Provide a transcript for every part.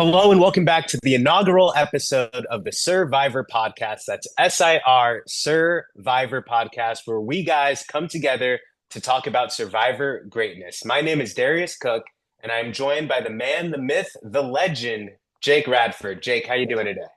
Hello and welcome back to the inaugural episode of the SIR-VIVOR podcast. That's SIR SIR-VIVOR podcast, where we guys come together to talk about Survivor greatness. My name is Darius Cook, and I'm joined by the man, the myth, the legend, Jake Radford. Jake, how you doing today?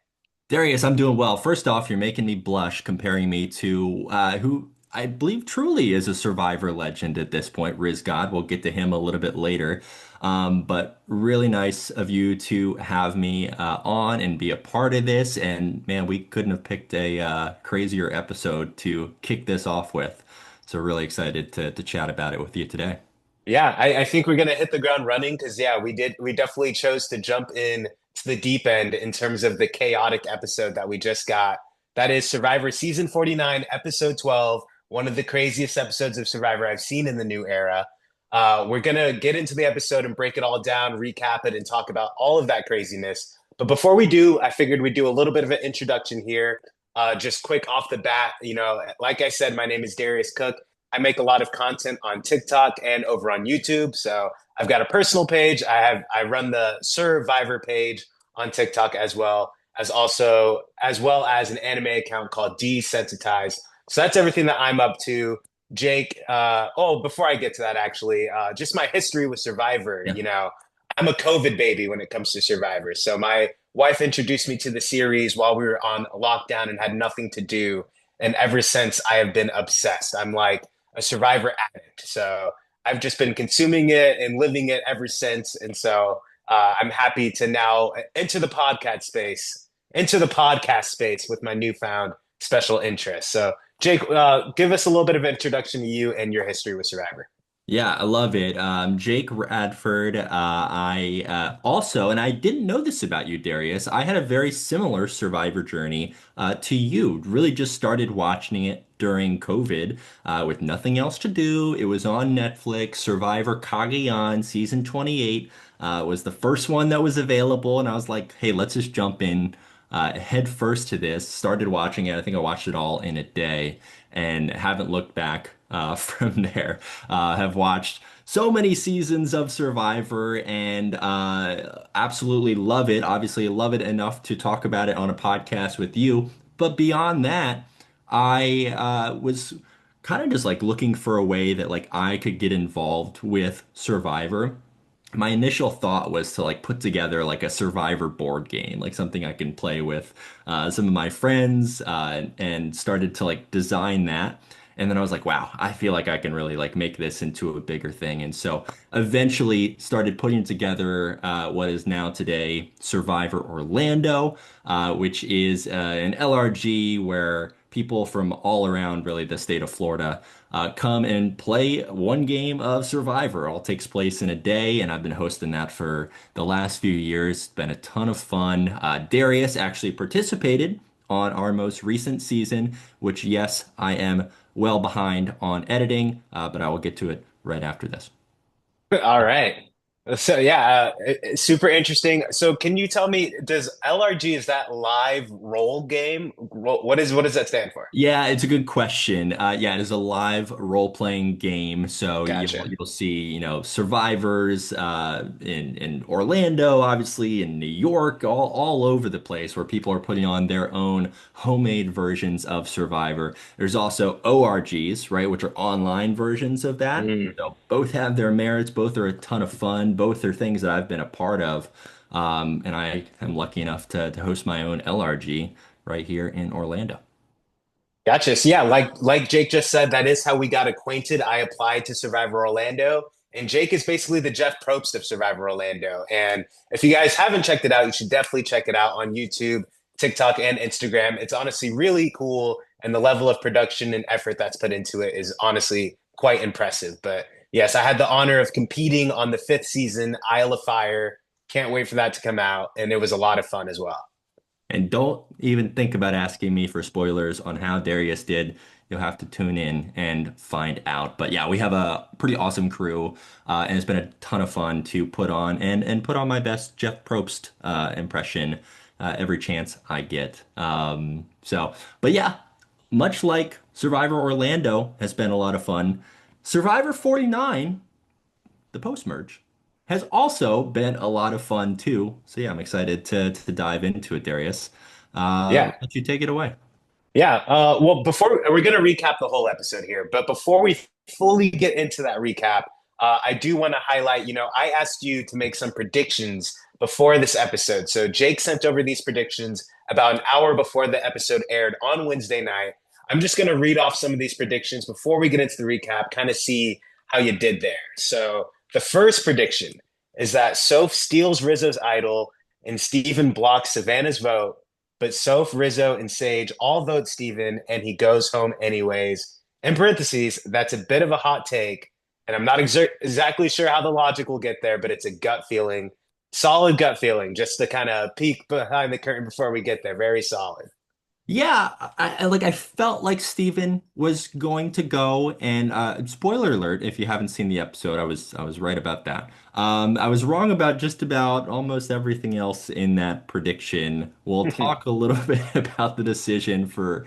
Darius, I'm doing well. First off, you're making me blush comparing me to who I believe truly is a Survivor legend at this point, Riz God. We'll get to him a little bit later. But really nice of you to have me on and be a part of this. And man, we couldn't have picked a crazier episode to kick this off with. So really excited to chat about it with you today. Yeah, I think we're gonna hit the ground running because yeah, we definitely chose to jump in to the deep end in terms of the chaotic episode that we just got. That is Survivor Season 49, Episode 12, one of the craziest episodes of Survivor I've seen in the new era. We're gonna get into the episode and break it all down, recap it, and talk about all of that craziness. But before we do, I figured we'd do a little bit of an introduction here. Just quick off the bat, like I said, my name is Darius Cook. I make a lot of content on TikTok and over on YouTube. So I've got a personal page. I run the SIR-VIVOR page on TikTok as well as an anime account called Desensitized. So that's everything that I'm up to. Jake, before I get to that, actually, just my history with Survivor. Yeah. I'm a COVID baby when it comes to Survivor. So my wife introduced me to the series while we were on lockdown and had nothing to do. And ever since, I have been obsessed. I'm like a Survivor addict. So I've just been consuming it and living it ever since. And so I'm happy to now enter the podcast space with my newfound special interest. So, Jake, give us a little bit of introduction to you and your history with Survivor. Yeah, I love it. Jake Radford, I also, and I didn't know this about you, Darius, I had a very similar Survivor journey to you. Really just started watching it during COVID with nothing else to do. It was on Netflix. Survivor Cagayan season 28 was the first one that was available. And I was like, hey, let's just jump in head first to this. Started watching it. I think I watched it all in a day and haven't looked back from there. Have watched so many seasons of Survivor and absolutely love it. Obviously, love it enough to talk about it on a podcast with you. But beyond that, I was kind of just like looking for a way that like I could get involved with Survivor. My initial thought was to like put together like a Survivor board game, like something I can play with some of my friends, and started to like design that. And then I was like, wow, I feel like I can really like make this into a bigger thing. And so eventually started putting together what is now today Survivor Orlando, which is an LRG where people from all around really the state of Florida come and play one game of Survivor. All takes place in a day, and I've been hosting that for the last few years. It's been a ton of fun. Darius actually participated on our most recent season, which, yes, I am well behind on editing, but I will get to it right after this. All right. So yeah, super interesting. So can you tell me, does LRG is that live role game? What does that stand for? Yeah, it's a good question. Yeah, it is a live role-playing game, so Gotcha. you'll see, survivors in Orlando, obviously, in New York, all over the place where people are putting on their own homemade versions of Survivor. There's also ORGs, right, which are online versions of that. Mm. So both have their merits, both are a ton of fun, both are things that I've been a part of. And I am lucky enough to host my own LRG right here in Orlando. Gotcha. So yeah, like Jake just said, that is how we got acquainted. I applied to Survivor Orlando, and Jake is basically the Jeff Probst of Survivor Orlando. And if you guys haven't checked it out, you should definitely check it out on YouTube, TikTok, and Instagram. It's honestly really cool, and the level of production and effort that's put into it is honestly quite impressive. But yes, I had the honor of competing on the fifth season, Isle of Fire. Can't wait for that to come out, and it was a lot of fun as well. And don't even think about asking me for spoilers on how Darius did. You'll have to tune in and find out. But yeah, we have a pretty awesome crew, and it's been a ton of fun to put on and put on my best Jeff Probst impression every chance I get. But yeah, much like Survivor Orlando has been a lot of fun. Survivor 49, the post merge. has also been a lot of fun too. So yeah, I'm excited to dive into it, Darius. Yeah. Let you take it away. Yeah. Well, before we're going to recap the whole episode here, but before we fully get into that recap, I do want to highlight, I asked you to make some predictions before this episode. So Jake sent over these predictions about an hour before the episode aired on Wednesday night. I'm just going to read off some of these predictions before we get into the recap, kind of see how you did there. So the first prediction is that Soph steals Rizzo's idol and Steven blocks Savannah's vote, but Soph, Rizzo, and Sage all vote Steven, and he goes home anyways. In parentheses, that's a bit of a hot take, and I'm not exactly sure how the logic will get there, but it's a gut feeling. Solid gut feeling, just to kind of peek behind the curtain before we get there. Very solid. Yeah, I felt like Steven was going to go, and spoiler alert, if you haven't seen the episode, I was right about that. I was wrong about just about almost everything else in that prediction. We'll talk a little bit about the decision for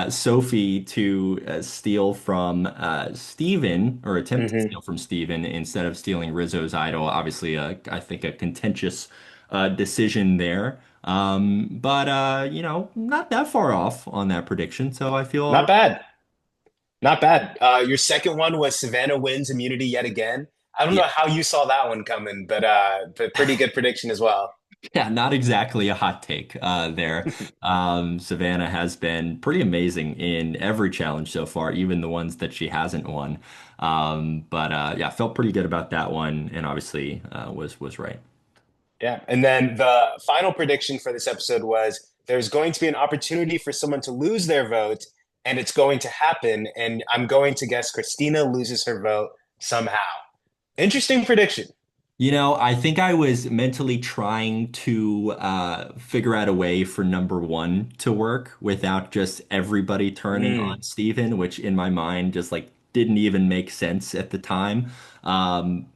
Sophie to steal from Steven, or attempt to steal from Steven instead of stealing Rizzo's idol. Obviously, I think a contentious decision there. But not that far off on that prediction, so I feel all Not right. bad. Not bad. Your second one was Savannah wins immunity yet again. I don't know Yeah, how you saw that one coming, but pretty good prediction as well. yeah, not exactly a hot take there. Savannah has been pretty amazing in every challenge so far, even the ones that she hasn't won. But yeah, felt pretty good about that one, and obviously was right. Yeah. And then the final prediction for this episode was there's going to be an opportunity for someone to lose their vote, and it's going to happen. And I'm going to guess Christina loses her vote somehow. Interesting prediction. I think I was mentally trying to figure out a way for number one to work without just everybody turning on Mm. Steven, which in my mind just like didn't even make sense at the time. Um,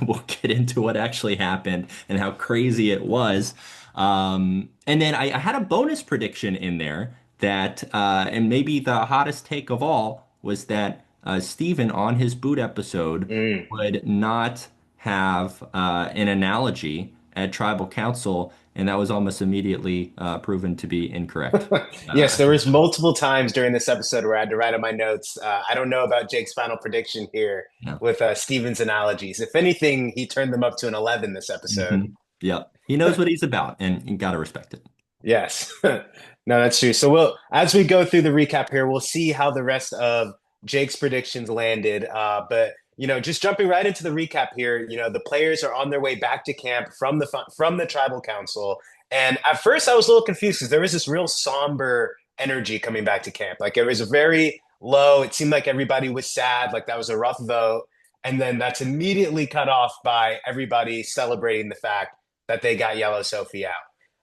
we'll get into what actually happened and how crazy it was. And then I had a bonus prediction in there that, and maybe the hottest take of all was that Steven on his boot episode Mm. would not have an analogy at tribal council, and that was almost immediately proven to be incorrect. Yes, there was multiple times during this episode where I had to write on my notes. I don't know about Jake's final prediction here Yeah. with Steven's analogies. If anything, he turned them up to an 11 this episode. Yep. He knows what he's about, and you gotta respect it. Yes. No, that's true. So as we go through the recap here, we'll see how the rest of Jake's predictions landed. But just jumping right into the recap here, the players are on their way back to camp from the tribal council. And at first I was a little confused because there was this real somber energy coming back to camp. Like it was a very low, it seemed like everybody was sad, like that was a rough vote. And then that's immediately cut off by everybody celebrating the fact that they got Yellow Sophie out.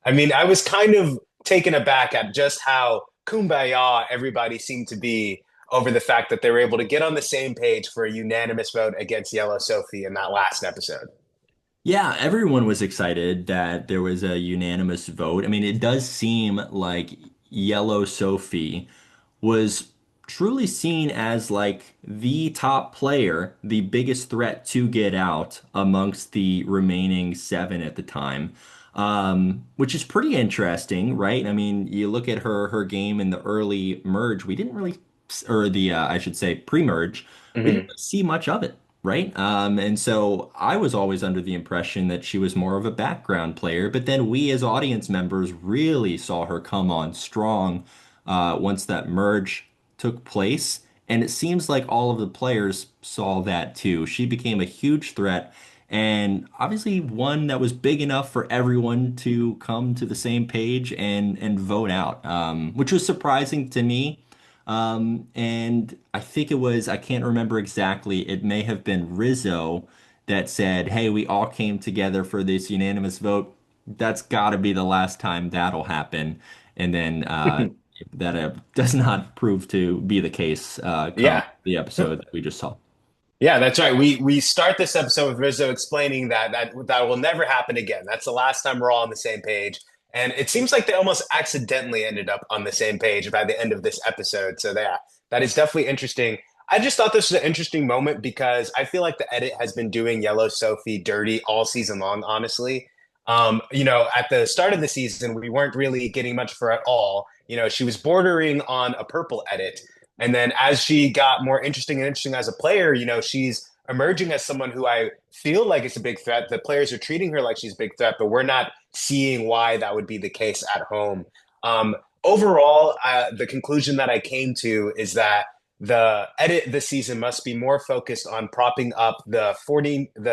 I mean, I was kind of taken aback at just how kumbaya everybody seemed to be over the fact that they were able to get on the same page for a unanimous vote against Yellow Sophie in that last episode. Yeah, everyone was excited that there was a unanimous vote. I mean, it does seem like Yellow Sophie was truly seen as like the top player, the biggest threat to get out amongst the remaining seven at the time. Which is pretty interesting, right? I mean, you look at her game in the early merge, we didn't really, or the I should say pre-merge, we didn't Mm-hmm. really see much of it, right? And so I was always under the impression that she was more of a background player, but then we as audience members really saw her come on strong once that merge took place. And it seems like all of the players saw that too. She became a huge threat and obviously one that was big enough for everyone to come to the same page and vote out, which was surprising to me. And I think it was, I can't remember exactly, it may have been Rizzo that said, hey, we all came together for this unanimous vote. That's got to be the last time that'll happen. And then that does not prove to be the case come Yeah. the episode that we just saw. Yeah, that's right. We start this episode with Rizzo explaining that will never happen again. That's the last time we're all on the same page. And it seems like they almost accidentally ended up on the same page by the end of this episode. So that is definitely interesting. I just thought this was an interesting moment because I feel like the edit has been doing Yellow Sophie dirty all season long, honestly. At the start of the season, we weren't really getting much for her at all. She was bordering on a purple edit. And then as she got more interesting and interesting as a player, she's emerging as someone who I feel like is a big threat. The players are treating her like she's a big threat, but we're not seeing why that would be the case at home. Overall, the conclusion that I came to is that the edit this season must be more focused on propping up the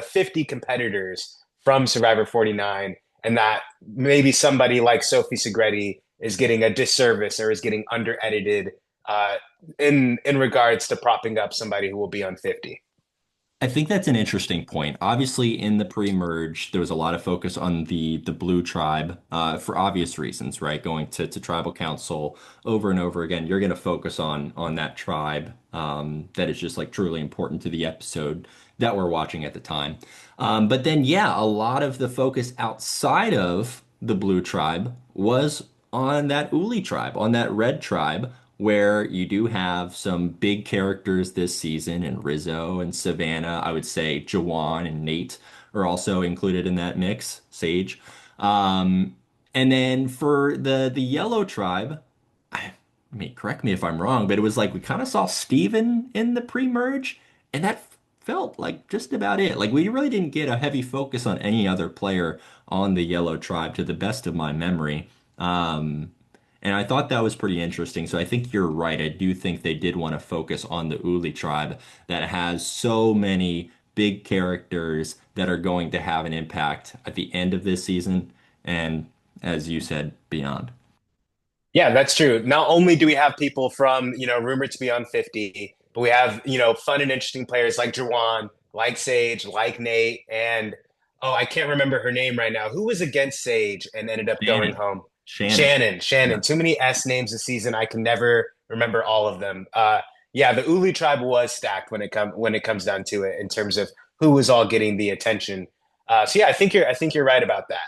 50 competitors from Survivor 49, and that maybe somebody like Sophie Segretti is getting a disservice or is getting under edited uh, in regards to propping up somebody who will be on 50. I think that's an interesting point. Obviously, in the pre-merge, there was a lot of focus on the blue tribe for obvious reasons, right? Going to tribal council over and over again, you're going to focus on that tribe that is just like truly important to the episode that we're watching at the time. But then, yeah, a lot of the focus outside of the blue tribe was on that Uli tribe, on that red tribe, where you do have some big characters this season, and Rizzo and Savannah. I would say Jawan and Nate are also included in that mix, Sage. Um, and then for the yellow tribe, I mean, correct me if I'm wrong, but it was like we kind of saw Steven in the pre-merge, and that felt like just about it. Like we really didn't get a heavy focus on any other player on the yellow tribe to the best of my memory. Um, and I thought that was pretty interesting. So I think you're right. I do think they did want to focus on the Uli tribe that has so many big characters that are going to have an impact at the end of this season and, as you said, beyond. Yeah, that's true. Not only do we have people from, rumored to be on 50, but we have, fun and interesting players like Jawan, like Sage, like Nate, and I can't remember her name right now. Who was against Sage and ended up going Shannon. home? Shannon. Shannon, Yeah. Shannon. Too many S names this season. I can never remember all of them. Yeah, the Uli tribe was stacked when it comes down to it in terms of who was all getting the attention. So yeah, I think you're right about that.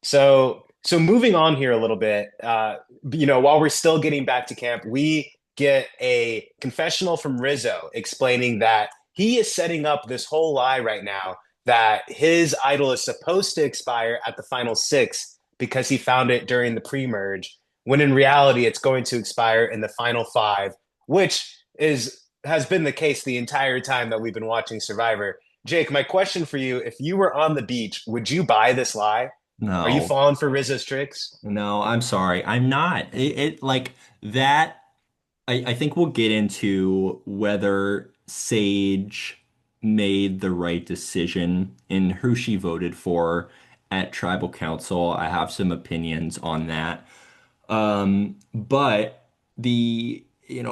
So moving on here a little bit, while we're still getting back to camp, we get a confessional from Rizzo explaining that he is setting up this whole lie right now that his idol is supposed to expire at the final six because he found it during the pre-merge, when in reality it's going to expire in the final five, which is has been the case the entire time that we've been watching Survivor. Jake, my question for you, if you were on the beach, would you buy this lie? Are you No, falling for Rizzo's tricks? no, I'm sorry. I'm not. It like that. I think we'll get into whether Sage made the right decision in who she voted for at Tribal Council. I have some opinions on that. But the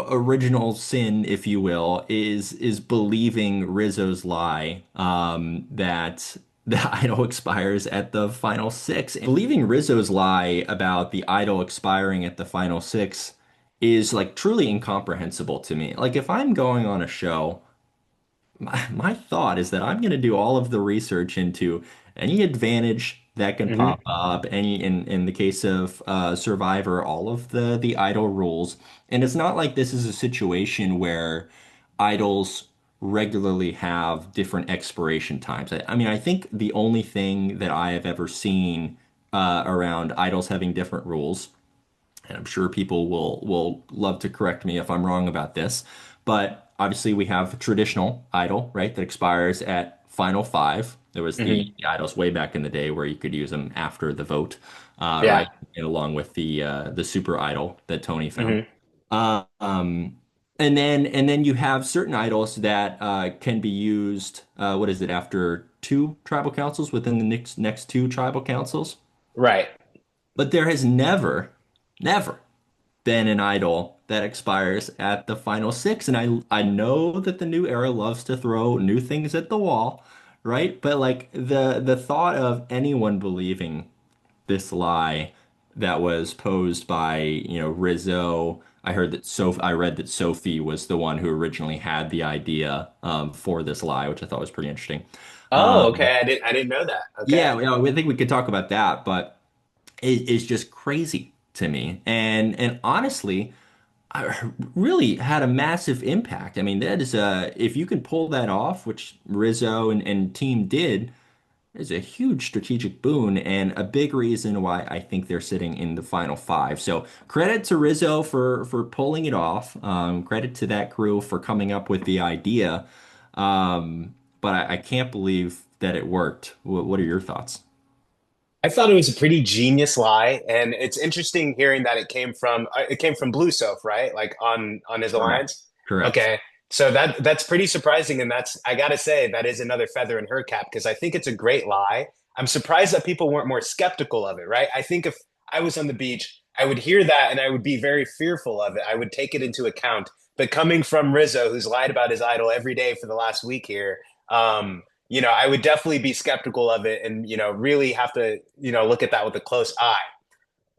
original sin, if you will, is believing Rizzo's lie that the idol expires at the final six. Believing Rizzo's lie about the idol expiring at the final six is like truly incomprehensible to me. Like if I'm going on a show, my thought is that I'm going to do all of the research into any advantage that can Hmm. pop up, any in the case of Survivor, all of the idol rules. And it's not like this is a situation where idols regularly have different expiration times. I mean, I think the only thing that I have ever seen around idols having different rules, and I'm sure people will love to correct me if I'm wrong about this, but obviously we have traditional idol, right, that expires at final five. There was Hmm. the idols way back in the day where you could use them after the vote, right, Yeah. and along with the super idol that Tony found. Hmm. Uh, um, and then you have certain idols that can be used. What is it after two tribal councils within the next two tribal councils? Right. But there has never been an idol that expires at the final six. And I know that the new era loves to throw new things at the wall, right? But like the thought of anyone believing this lie that was posed by, Rizzo. I read that Sophie was the one who originally had the idea for this lie, which I thought was pretty interesting. Oh, Um, okay. I didn't know that. Okay. yeah, I think we could talk about that, but it is just crazy to me. And honestly, really had a massive impact. I mean, that is if you can pull that off, which Rizzo and team did, is a huge strategic boon and a big reason why I think they're sitting in the final five. So credit to Rizzo for pulling it off. Credit to that crew for coming up with the idea. But I can't believe that it worked. What are your thoughts? I thought it was a pretty genius lie, and it's interesting hearing that it came from Blue Soph, right? Like on his Correct. alliance. Correct. Okay, so that's pretty surprising, and that's I gotta say that is another feather in her cap because I think it's a great lie. I'm surprised that people weren't more skeptical of it, right? I think if I was on the beach, I would hear that and I would be very fearful of it. I would take it into account. But coming from Rizzo, who's lied about his idol every day for the last week here, I would definitely be skeptical of it and, really have to, look at that with a close eye.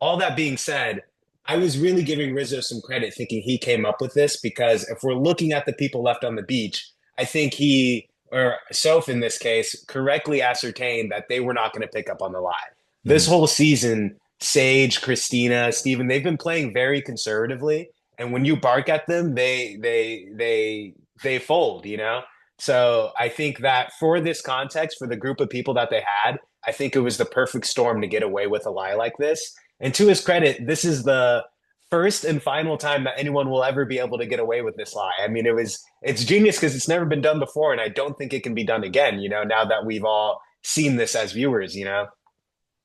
All that being said, I was really giving Rizzo some credit thinking he came up with this because if we're looking at the people left on the beach, I think he, or Soph in this case, correctly ascertained that they were not going to pick up on the lie. This Mhm. whole season, Sage, Christina, Steven, they've been playing very conservatively. And when you bark at them, they fold, So I think that for this context, for the group of people that they had, I think it was the perfect storm to get away with a lie like this. And to his credit, this is the first and final time that anyone will ever be able to get away with this lie. I mean, it's genius because it's never been done before, and I don't think it can be done again, now that we've all seen this as viewers.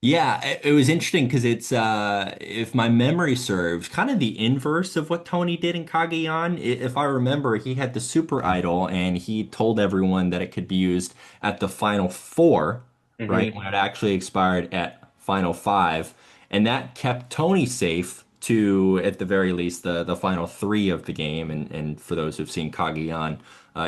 Yeah, it was interesting because it's if my memory serves, kind of the inverse of what Tony did in Kageyaan. If I remember, he had the super idol and he told everyone that it could be used at the final four, right? Hmm. When it actually expired at final five. And that kept Tony safe to, at the very least, the final three of the game. And for those who've seen Kageyaan,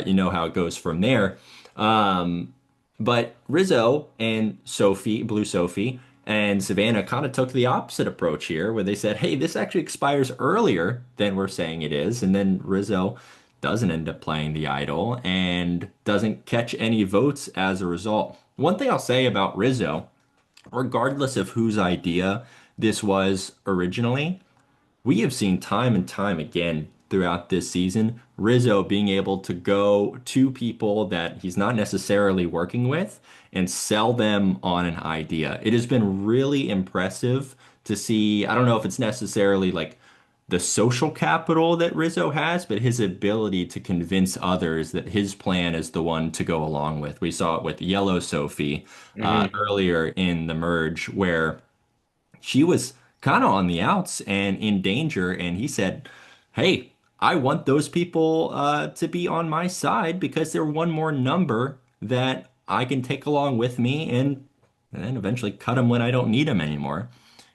you know how it goes from there. Um, but Rizzo and Sophie, Blue Sophie, and Savannah kind of took the opposite approach here, where they said, hey, this actually expires earlier than we're saying it is. And then Rizzo doesn't end up playing the idol and doesn't catch any votes as a result. One thing I'll say about Rizzo, regardless of whose idea this was originally, we have seen time and time again throughout this season Rizzo being able to go to people that he's not necessarily working with and sell them on an idea. It has been really impressive to see. I don't know if it's necessarily like the social capital that Rizzo has, but his ability to convince others that his plan is the one to go along with. We saw it with Yellow Sophie Hmm. earlier in the merge, where she was kind of on the outs and in danger. And he said, hey, I want those people to be on my side because they're one more number that I can take along with me and then eventually cut them when I don't need them anymore.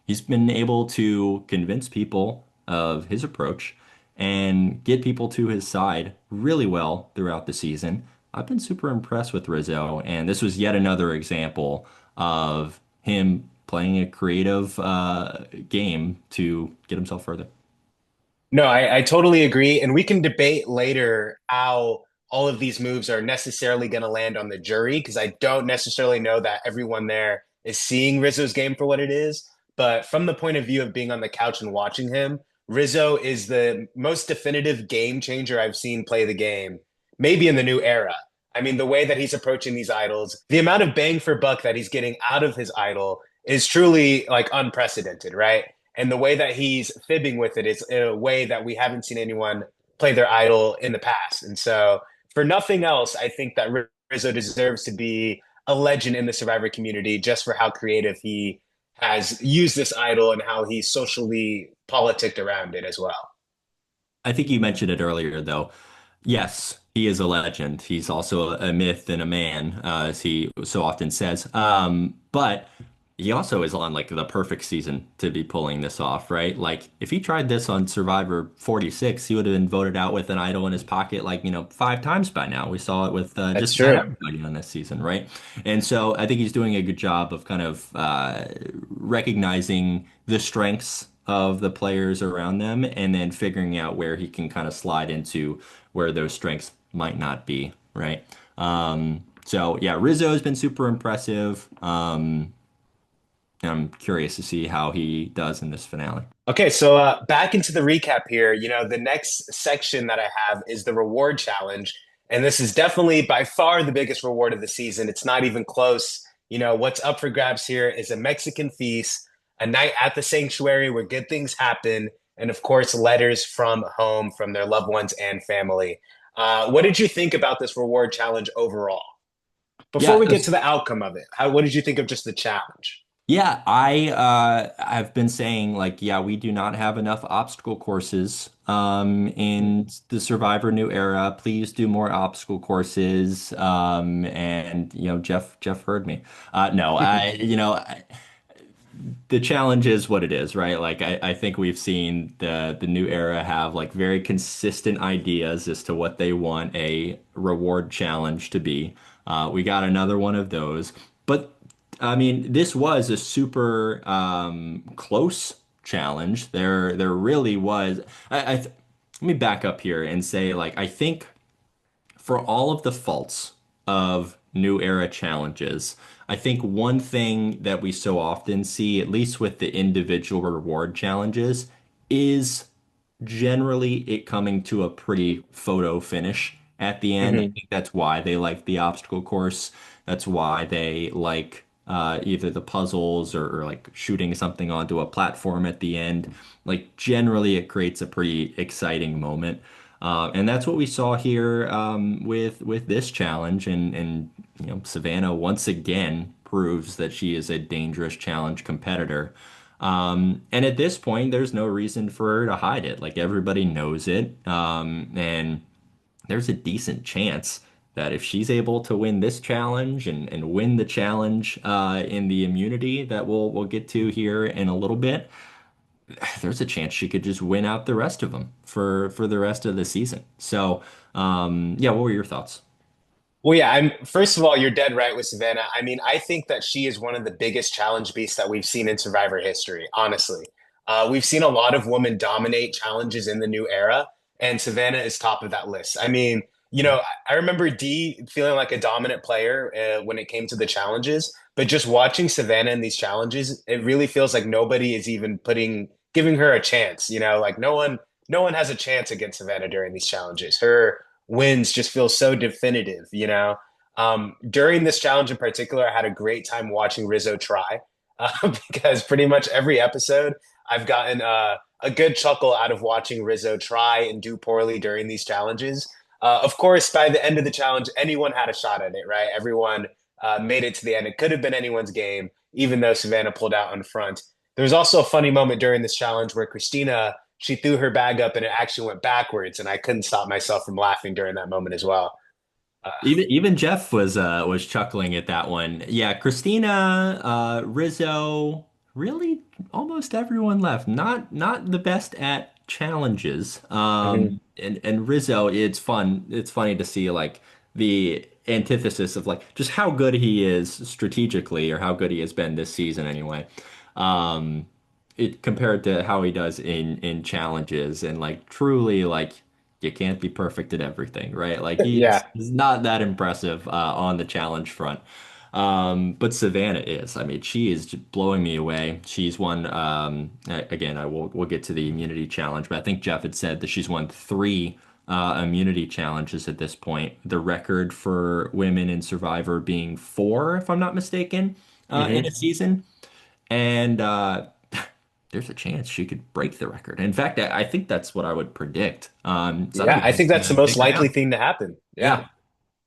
He's been able to convince people of his approach and get people to his side really well throughout the season. I've been super impressed with Rizzo, and this was yet another example of him playing a creative game to get himself further. No, I totally agree. And we can debate later how all of these moves are necessarily going to land on the jury because I don't necessarily know that everyone there is seeing Rizzo's game for what it is. But from the point of view of being on the couch and watching him, Rizzo is the most definitive game changer I've seen play the game, maybe in the new era. I mean, the way that he's approaching these idols, the amount of bang for buck that he's getting out of his idol is truly like unprecedented, right? And the way that he's fibbing with it is in a way that we haven't seen anyone play their idol in the past. And so, for nothing else, I think that Rizzo deserves to be a legend in the Survivor community just for how creative he has used this idol and how he's socially politicked around it as well. I think you mentioned it earlier, though. Yes, he is a legend. He's also a myth and a man, as he so often says. But he also is on like the perfect season to be pulling this off, right? Like if he tried this on Survivor 46, he would have been voted out with an idol in his pocket like, five times by now. We saw it with That's just about true. everybody on this season, right? And so I think he's doing a good job of kind of recognizing the strengths of the players around them and then figuring out where he can kind of slide into where those strengths might not be, right? So yeah, Rizzo has been super impressive. I'm curious to see how he does in this finale. Okay, so back into the recap here. The next section that I have is the reward challenge. And this is definitely by far the biggest reward of the season. It's not even close. What's up for grabs here is a Mexican feast, a night at the sanctuary where good things happen, and of course, letters from home from their loved ones and family. What did you think about this reward challenge overall? Before Yeah, we get to the outcome of it, what did you think of just the challenge? yeah, I've been saying like yeah, we do not have enough obstacle courses in the Survivor New Era. Please do more obstacle courses. And Jeff heard me. No, the challenge is what it is, right? Like I think we've seen the New Era have like very consistent ideas as to what they want a reward challenge to be. We got another one of those. But I mean, this was a super close challenge. There really was. Let me back up here and say, like, I think for all of the faults of new era challenges, I think one thing that we so often see, at least with the individual reward challenges, is generally it coming to a pretty photo finish at the end. I Hmm. think that's why they like the obstacle course. That's why they like either the puzzles or like shooting something onto a platform at the end. Like generally, it creates a pretty exciting moment. And that's what we saw here with this challenge, and Savannah once again proves that she is a dangerous challenge competitor. And at this point, there's no reason for her to hide it. Like everybody knows it. And there's a decent chance that if she's able to win this challenge and win the challenge in the immunity that we'll get to here in a little bit, there's a chance she could just win out the rest of them for the rest of the season. So, yeah, what were your thoughts? Well, yeah, I'm first of all, you're dead right with Savannah. I mean, I think that she is one of the biggest challenge beasts that we've seen in Survivor history, honestly. We've seen a lot of women dominate challenges in the new era, and Savannah is top of that list. I mean, I remember Dee feeling like a dominant player when it came to the challenges, but just watching Savannah in these challenges, it really feels like nobody is even giving her a chance. Like no one has a chance against Savannah during these challenges. Her wins just feel so definitive. During this challenge in particular, I had a great time watching Rizzo try because pretty much every episode I've gotten a good chuckle out of watching Rizzo try and do poorly during these challenges. Of course, by the end of the challenge, anyone had a shot at it, right? Everyone made it to the end. It could have been anyone's game, even though Savannah pulled out in front. There was also a funny moment during this challenge where Christina she threw her bag up and it actually went backwards, and I couldn't stop myself from laughing during that moment as well. Uh, Even Jeff was chuckling at that one. Yeah, Christina, Rizzo, really almost everyone left. Not the best at challenges. mhm. And Rizzo, it's fun. It's funny to see like the antithesis of like just how good he is strategically or how good he has been this season anyway. Um, it compared to how he does in challenges and like truly like you can't be perfect at everything, right? Like Yeah, he's not that impressive on the challenge front. But Savannah is. I mean, she is just blowing me away. She's won again, we'll get to the immunity challenge, but I think Jeff had said that she's won three immunity challenges at this point. The record for women in Survivor being four, if I'm not mistaken, in a hmm season. And there's a chance she could break the record. In fact, I think that's what I would predict. So that'll yeah. be I nice think that's the to most figure likely out. thing to happen. Yeah. Yeah,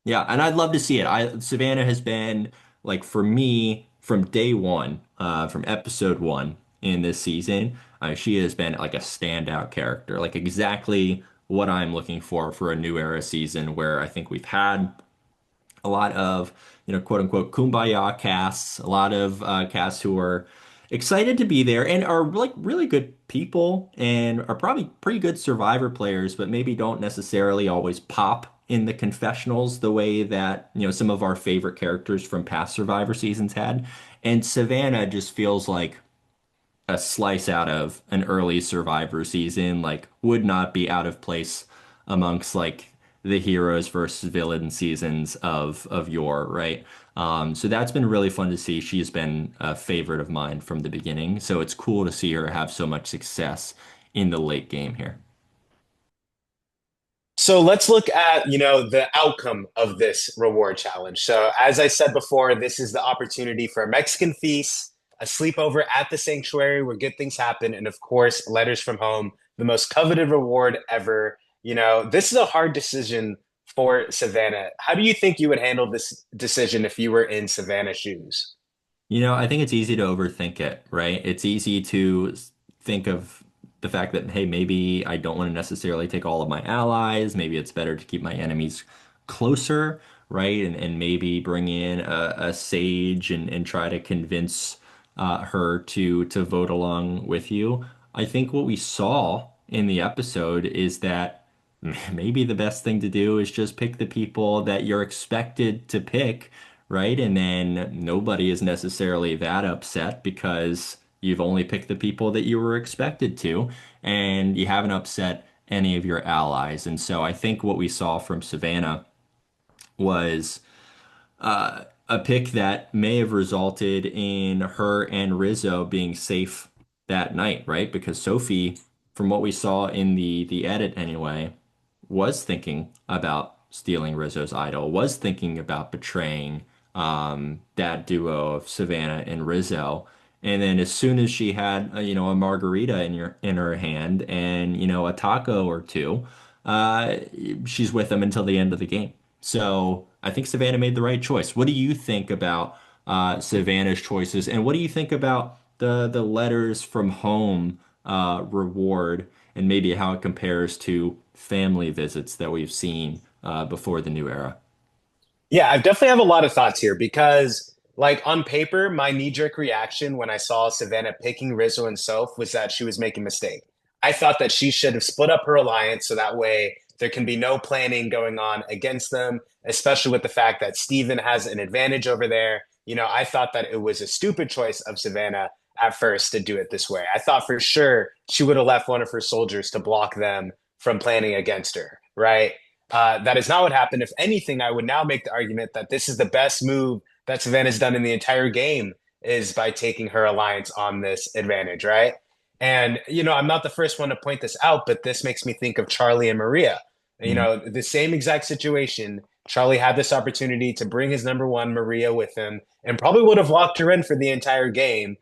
yeah, and I'd love to see it. Savannah has been like for me from day one, from episode one in this season. She has been like a standout character, like exactly what I'm looking for a new era season where I think we've had a lot of, quote unquote, kumbaya casts, a lot of casts who are excited to be there and are like really good people and are probably pretty good survivor players, but maybe don't necessarily always pop in the confessionals the way that, some of our favorite characters from past survivor seasons had. And Savannah just feels like a slice out of an early Survivor season, like would not be out of place amongst like the heroes versus villain seasons of yore, right? So that's been really fun to see. She's been a favorite of mine from the beginning. So it's cool to see her have so much success in the late game here. So let's look at, the outcome of this reward challenge. So as I said before, this is the opportunity for a Mexican feast, a sleepover at the sanctuary where good things happen, and of course, letters from home, the most coveted reward ever. This is a hard decision for Savannah. How do you think you would handle this decision if you were in Savannah's shoes? I think it's easy to overthink it, right? It's easy to think of the fact that, hey, maybe I don't want to necessarily take all of my allies. Maybe it's better to keep my enemies closer, right? And maybe bring in a sage and try to convince her to vote along with you. I think what we saw in the episode is that maybe the best thing to do is just pick the people that you're expected to pick, right? And then nobody is necessarily that upset because you've only picked the people that you were expected to, and you haven't upset any of your allies. And so I think what we saw from Savannah was a pick that may have resulted in her and Rizzo being safe that night, right? Because Sophie, from what we saw in the edit anyway, was thinking about stealing Rizzo's idol, was thinking about betraying that duo of Savannah and Rizzo. And then as soon as she had a margarita in her hand and a taco or two, uh, she's with them until the end of the game. So I think Savannah made the right choice. What do you think about Savannah's choices, and what do you think about the letters from home reward, and maybe how it compares to family visits that we've seen before the new era? Yeah, I definitely have a lot of thoughts here because, like, on paper, my knee-jerk reaction when I saw Savannah picking Rizzo and Soph was that she was making a mistake. I thought that she should have split up her alliance so that way there can be no planning going on against them, especially with the fact that Steven has an advantage over there. I thought that it was a stupid choice of Savannah at first to do it this way. I thought for sure she would have left one of her soldiers to block them from planning against her, right? That is not what happened. If anything, I would now make the argument that this is the best move that Savannah's done in the entire game is by taking her alliance on this advantage, right? And, I'm not the first one to point this out, but this makes me think of Charlie and Maria. The same exact situation. Charlie had this opportunity to bring his number one, Maria, with him and probably would have locked her in for the entire game.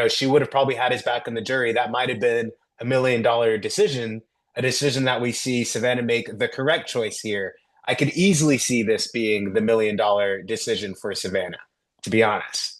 She would have probably had his back on the jury. That might have been $1 million decision, a decision that we see Savannah make the correct choice here. I could easily see this being the $1 million decision for Savannah, to be honest.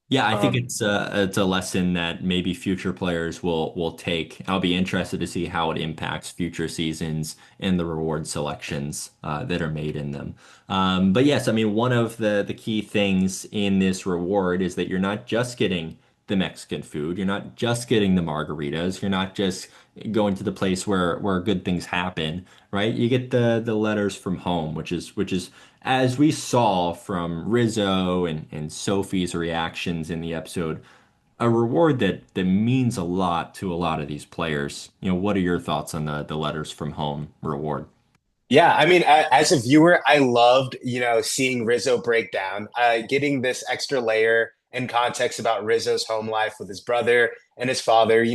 Yeah, I think Um, it's a lesson that maybe future players will take. I'll be interested to see how it impacts future seasons and the reward selections that are made in them. But yes, I mean one of the key things in this reward is that you're not just getting the Mexican food, you're not just getting the margaritas, you're not just going to the place where good things happen, right? You get the letters from home, which is as we saw from Rizzo and Sophie's reactions in the episode, a reward that means a lot to a lot of these players. What are your thoughts on the letters from home reward? yeah, I mean, as a viewer, I loved, seeing Rizzo break down, getting this extra layer and context about Rizzo's home life with his brother and his father.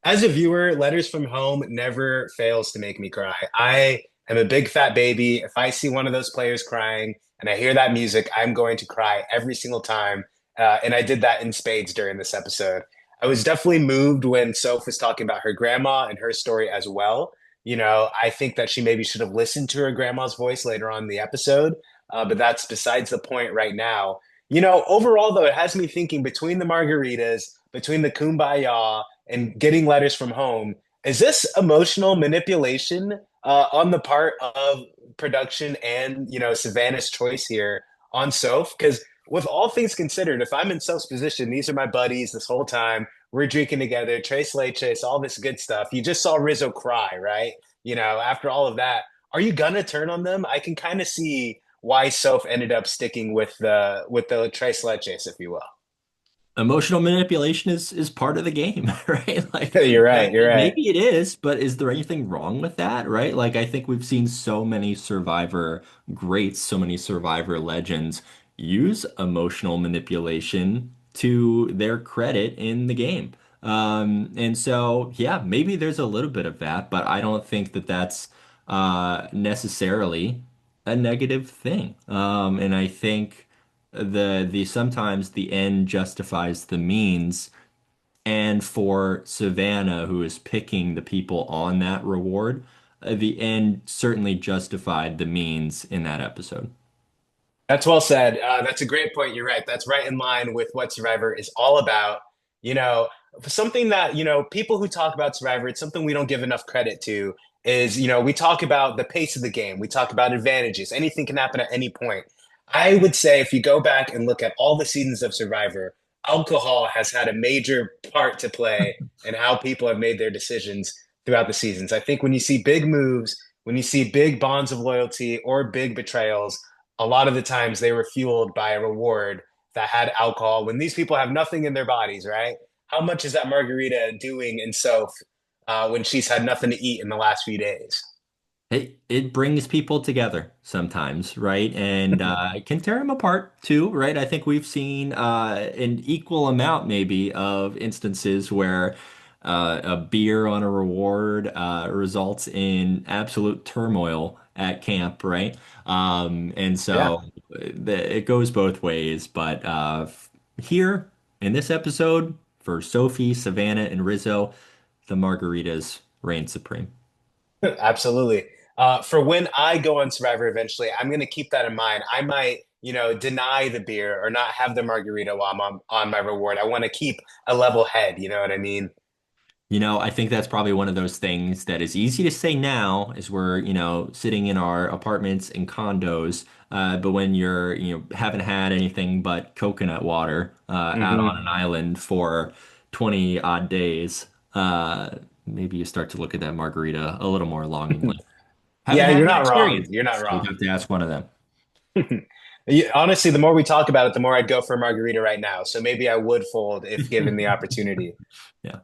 As a viewer, Letters from Home never fails to make me cry. I am a big fat baby. If I see one of those players crying and I hear that music, I'm going to cry every single time. And I did that in spades during this episode. I was definitely moved when Soph was talking about her grandma and her story as well. I think that she maybe should have listened to her grandma's voice later on in the episode, but that's besides the point right now. Overall, though, it has me thinking between the margaritas, between the kumbaya, and getting letters from home. Is this emotional manipulation on the part of production and Savannah's choice here on Soph? Because with all things considered, if I'm in Soph's position, these are my buddies this whole time. We're drinking together, Trace Leches, all this good stuff. You just saw Rizzo cry, right? After all of that, are you gonna turn on them? I can kind of see why Soph ended up sticking with the Trace Leches, if you will. Emotional manipulation is part of the game, right? Like You're right. You're right. maybe it is, but is there anything wrong with that, right? Like I think we've seen so many Survivor greats, so many Survivor legends use emotional manipulation to their credit in the game. And so yeah, maybe there's a little bit of that, but I don't think that that's necessarily a negative thing. And I think the sometimes the end justifies the means. And for Savannah, who is picking the people on that reward, the end certainly justified the means in that episode. That's well said. That's a great point. You're right. That's right in line with what Survivor is all about. You know, something that, people who talk about Survivor, it's something we don't give enough credit to is, we talk about the pace of the game. We talk about advantages. Anything can happen at any point. I would say if you go back and look at all the seasons of Survivor, alcohol has had a major part to play in how people have made their decisions throughout the seasons. I think when you see big moves, when you see big bonds of loyalty or big betrayals, a lot of the times they were fueled by a reward that had alcohol when these people have nothing in their bodies, right? How much is that margarita doing in Soph when she's had nothing to eat in the last few days? It brings people together sometimes, right? And it can tear them apart too, right? I think we've seen an equal amount maybe of instances where a beer on a reward results in absolute turmoil at camp, right? And Yeah, so it goes both ways. But here in this episode, for Sophie, Savannah, and Rizzo, the margaritas reign supreme. absolutely. For when I go on Survivor eventually, I'm going to keep that in mind. I might, deny the beer or not have the margarita while I'm on my reward. I want to keep a level head. You know what I mean? You know, I think that's probably one of those things that is easy to say now as we're, sitting in our apartments and condos. But when you're, haven't had anything but coconut water out on Hmm. an island for 20 odd days, maybe you start to look at that margarita a little more longingly. Haven't Yeah, had you're that not wrong. experience, You're not so you wrong. have to ask one of them. Honestly, the more we talk about it, the more I'd go for a margarita right now. So maybe I would fold if given the opportunity. Yeah.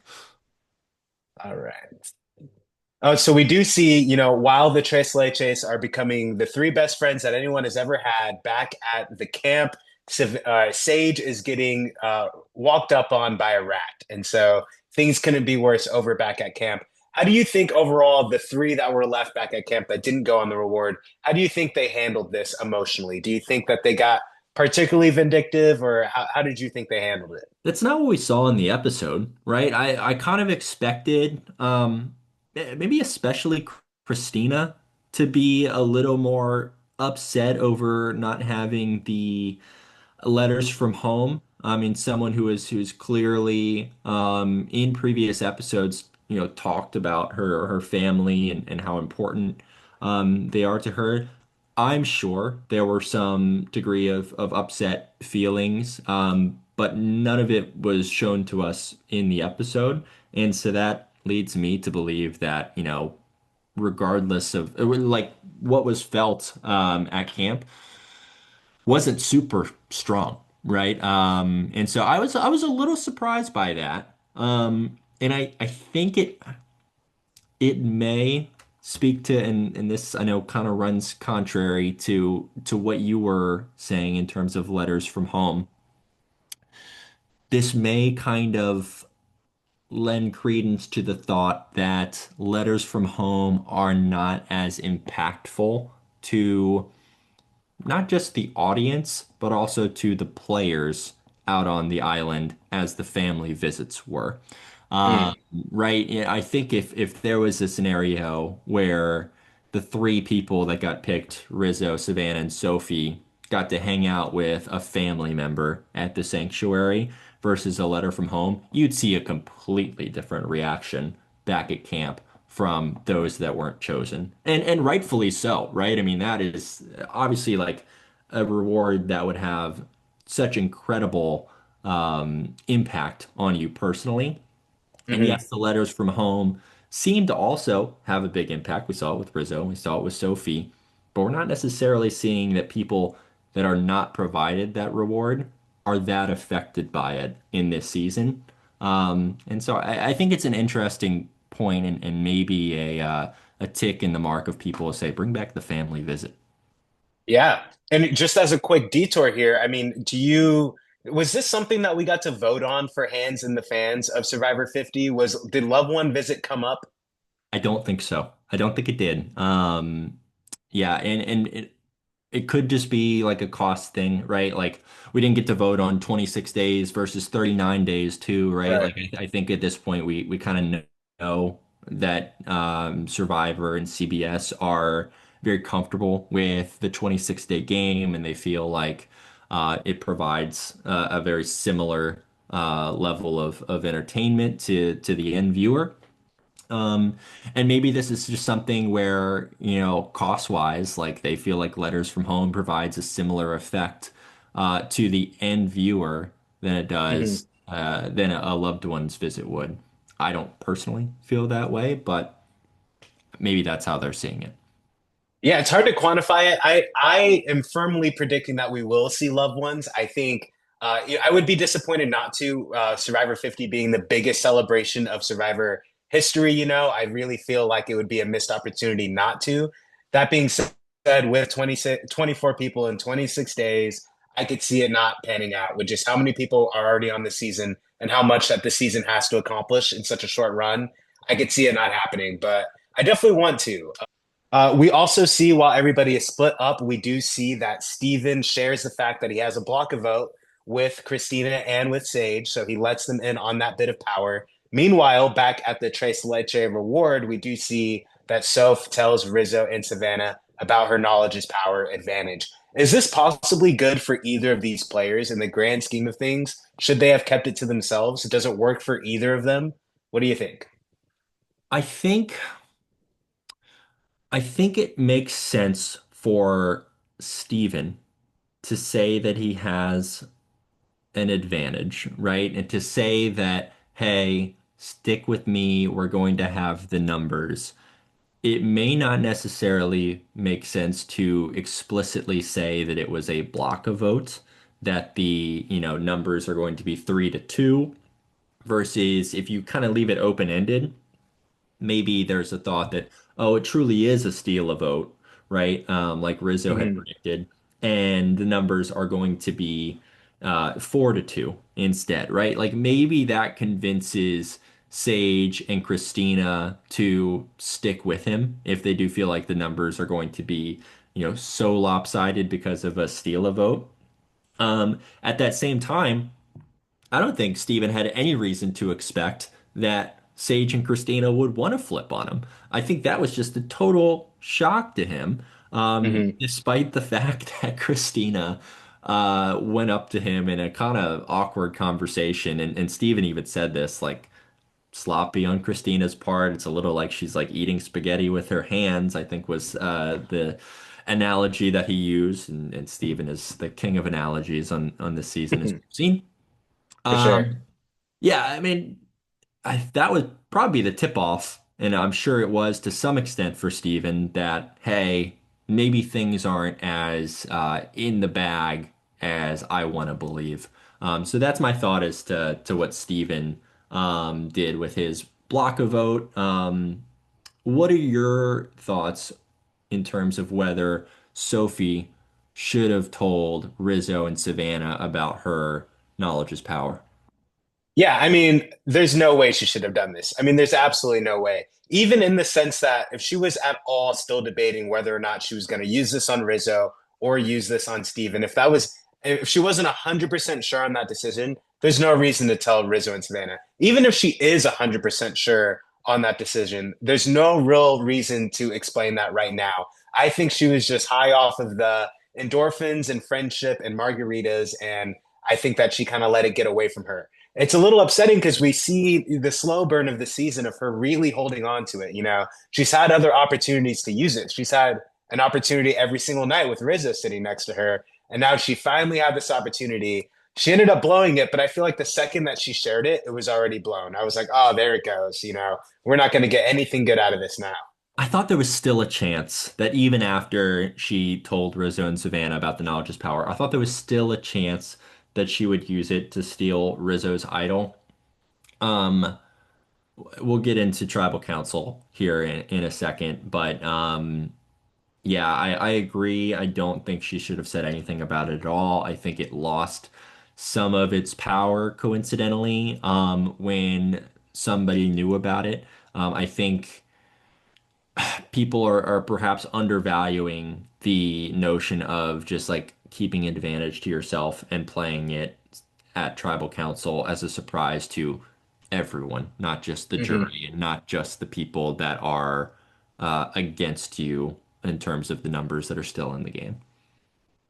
All right. So we do see, while the Tres Leches are becoming the three best friends that anyone has ever had back at the camp, Sage is getting walked up on by a rat. And so things couldn't be worse over back at camp. How do you think overall the three that were left back at camp that didn't go on the reward, how do you think they handled this emotionally? Do you think that they got particularly vindictive, or how did you think they handled it? That's not what we saw in the episode, right? I kind of expected, maybe especially Christina to be a little more upset over not having the letters from home. I mean, someone who's clearly in previous episodes, talked about her family and how important they are to her. I'm sure there were some degree of upset feelings, but none of it was shown to us in the episode. And so that leads me to believe that, regardless of like what was felt at camp wasn't super strong, right? And so I was a little surprised by that. And I think it may speak to and this I know kind of runs contrary to what you were saying in terms of letters from home. This may kind of lend credence to the thought that letters from home are not as impactful to not just the audience, but also to the players out on the island as the family visits were. Mm, Um, right? Yeah, I think if there was a scenario where the three people that got picked, Rizzo, Savannah, and Sophie, got to hang out with a family member at the sanctuary versus a letter from home, you'd see a completely different reaction back at camp from those that weren't chosen. And rightfully so, right? I mean, that is obviously like a reward that would have such incredible impact on you personally. And mhm. yes, the letters from home seem to also have a big impact. We saw it with Rizzo, we saw it with Sophie, but we're not necessarily seeing that people that are not provided that reward. are that affected by it in this season. And so I think it's an interesting point and maybe a tick in the mark of people who say, bring back the family visit. Yeah. And just as a quick detour here, I mean, was this something that we got to vote on for Hands and the fans of Survivor 50? Did loved one visit come up? I don't think so. I don't think it did. Yeah, and it could just be like a cost thing, right? Like we didn't get to vote on 26 days versus 39 days too, right? Right. Like I think at this point we kind of know that Survivor and CBS are very comfortable with the 26-day game, and they feel like it provides a very similar level of entertainment to the end viewer. Um, and maybe this is just something where, cost-wise, like they feel like Letters from Home provides a similar effect to the end viewer than it Mhm. does than a loved one's visit would. I don't personally feel that way, but maybe that's how they're seeing it. Yeah, it's hard to quantify it. I am firmly predicting that we will see loved ones. I think I would be disappointed not to. Survivor 50 being the biggest celebration of Survivor history, I really feel like it would be a missed opportunity not to. That being said, with 24 people in 26 days, I could see it not panning out with just how many people are already on the season and how much that the season has to accomplish in such a short run. I could see it not happening, but I definitely want to. We also see while everybody is split up, we do see that Steven shares the fact that he has a block of vote with Christina and with Sage, so he lets them in on that bit of power. Meanwhile, back at the Tres Leche reward, we do see that Soph tells Rizzo and Savannah about her knowledge is power advantage. Is this possibly good for either of these players in the grand scheme of things? Should they have kept it to themselves? Does it work for either of them? What do you think? I think I think it makes sense for Steven to say that he has an advantage, right? And to say that, hey, stick with me, we're going to have the numbers. It may not necessarily make sense to explicitly say that it was a block of votes, that the, numbers are going to be 3-2, versus if you kind of leave it open-ended, maybe there's a thought that, oh, it truly is a steal a vote, right? Like Rizzo had Mhm. predicted, and the numbers are going to be 4-2 instead, right? Like maybe that convinces Sage and Christina to stick with him if they do feel like the numbers are going to be, so lopsided because of a steal a vote. At that same time, I don't think Steven had any reason to expect that Sage and Christina would want to flip on him. I think that was just a total shock to him, Mhm. despite the fact that Christina went up to him in a kind of awkward conversation. And Steven even said this, like, sloppy on Christina's part. It's a little like she's like eating spaghetti with her hands, I think was the analogy that he used. And Steven is the king of analogies on this season, as we've seen. For sure. Um, yeah, I mean, that would probably be the tip-off, and I'm sure it was to some extent for Steven that, hey, maybe things aren't as in the bag as I want to believe. So that's my thought as to what Steven did with his block a vote. What are your thoughts in terms of whether Sophie should have told Rizzo and Savannah about her knowledge is power? Yeah, I mean, there's no way she should have done this. I mean, there's absolutely no way. Even in the sense that if she was at all still debating whether or not she was going to use this on Rizzo or use this on Steven, if she wasn't 100% sure on that decision, there's no reason to tell Rizzo and Savannah. Even if she is 100% sure on that decision, there's no real reason to explain that right now. I think she was just high off of the endorphins and friendship and margaritas, and I think that she kind of let it get away from her. It's a little upsetting because we see the slow burn of the season of her really holding on to it. She's had other opportunities to use it. She's had an opportunity every single night with Rizzo sitting next to her. And now she finally had this opportunity. She ended up blowing it, but I feel like the second that she shared it, it was already blown. I was like, oh, there it goes. We're not going to get anything good out of this now. I thought there was still a chance that even after she told Rizzo and Savannah about the knowledge is power, I thought there was still a chance that she would use it to steal Rizzo's idol. Um, we'll get into tribal council here in a second, but yeah, I agree. I don't think she should have said anything about it at all. I think it lost some of its power coincidentally, when somebody knew about it. I think people are perhaps undervaluing the notion of just like keeping advantage to yourself and playing it at tribal council as a surprise to everyone, not just the Mhm. jury and not just the people that are against you in terms of the numbers that are still in the game.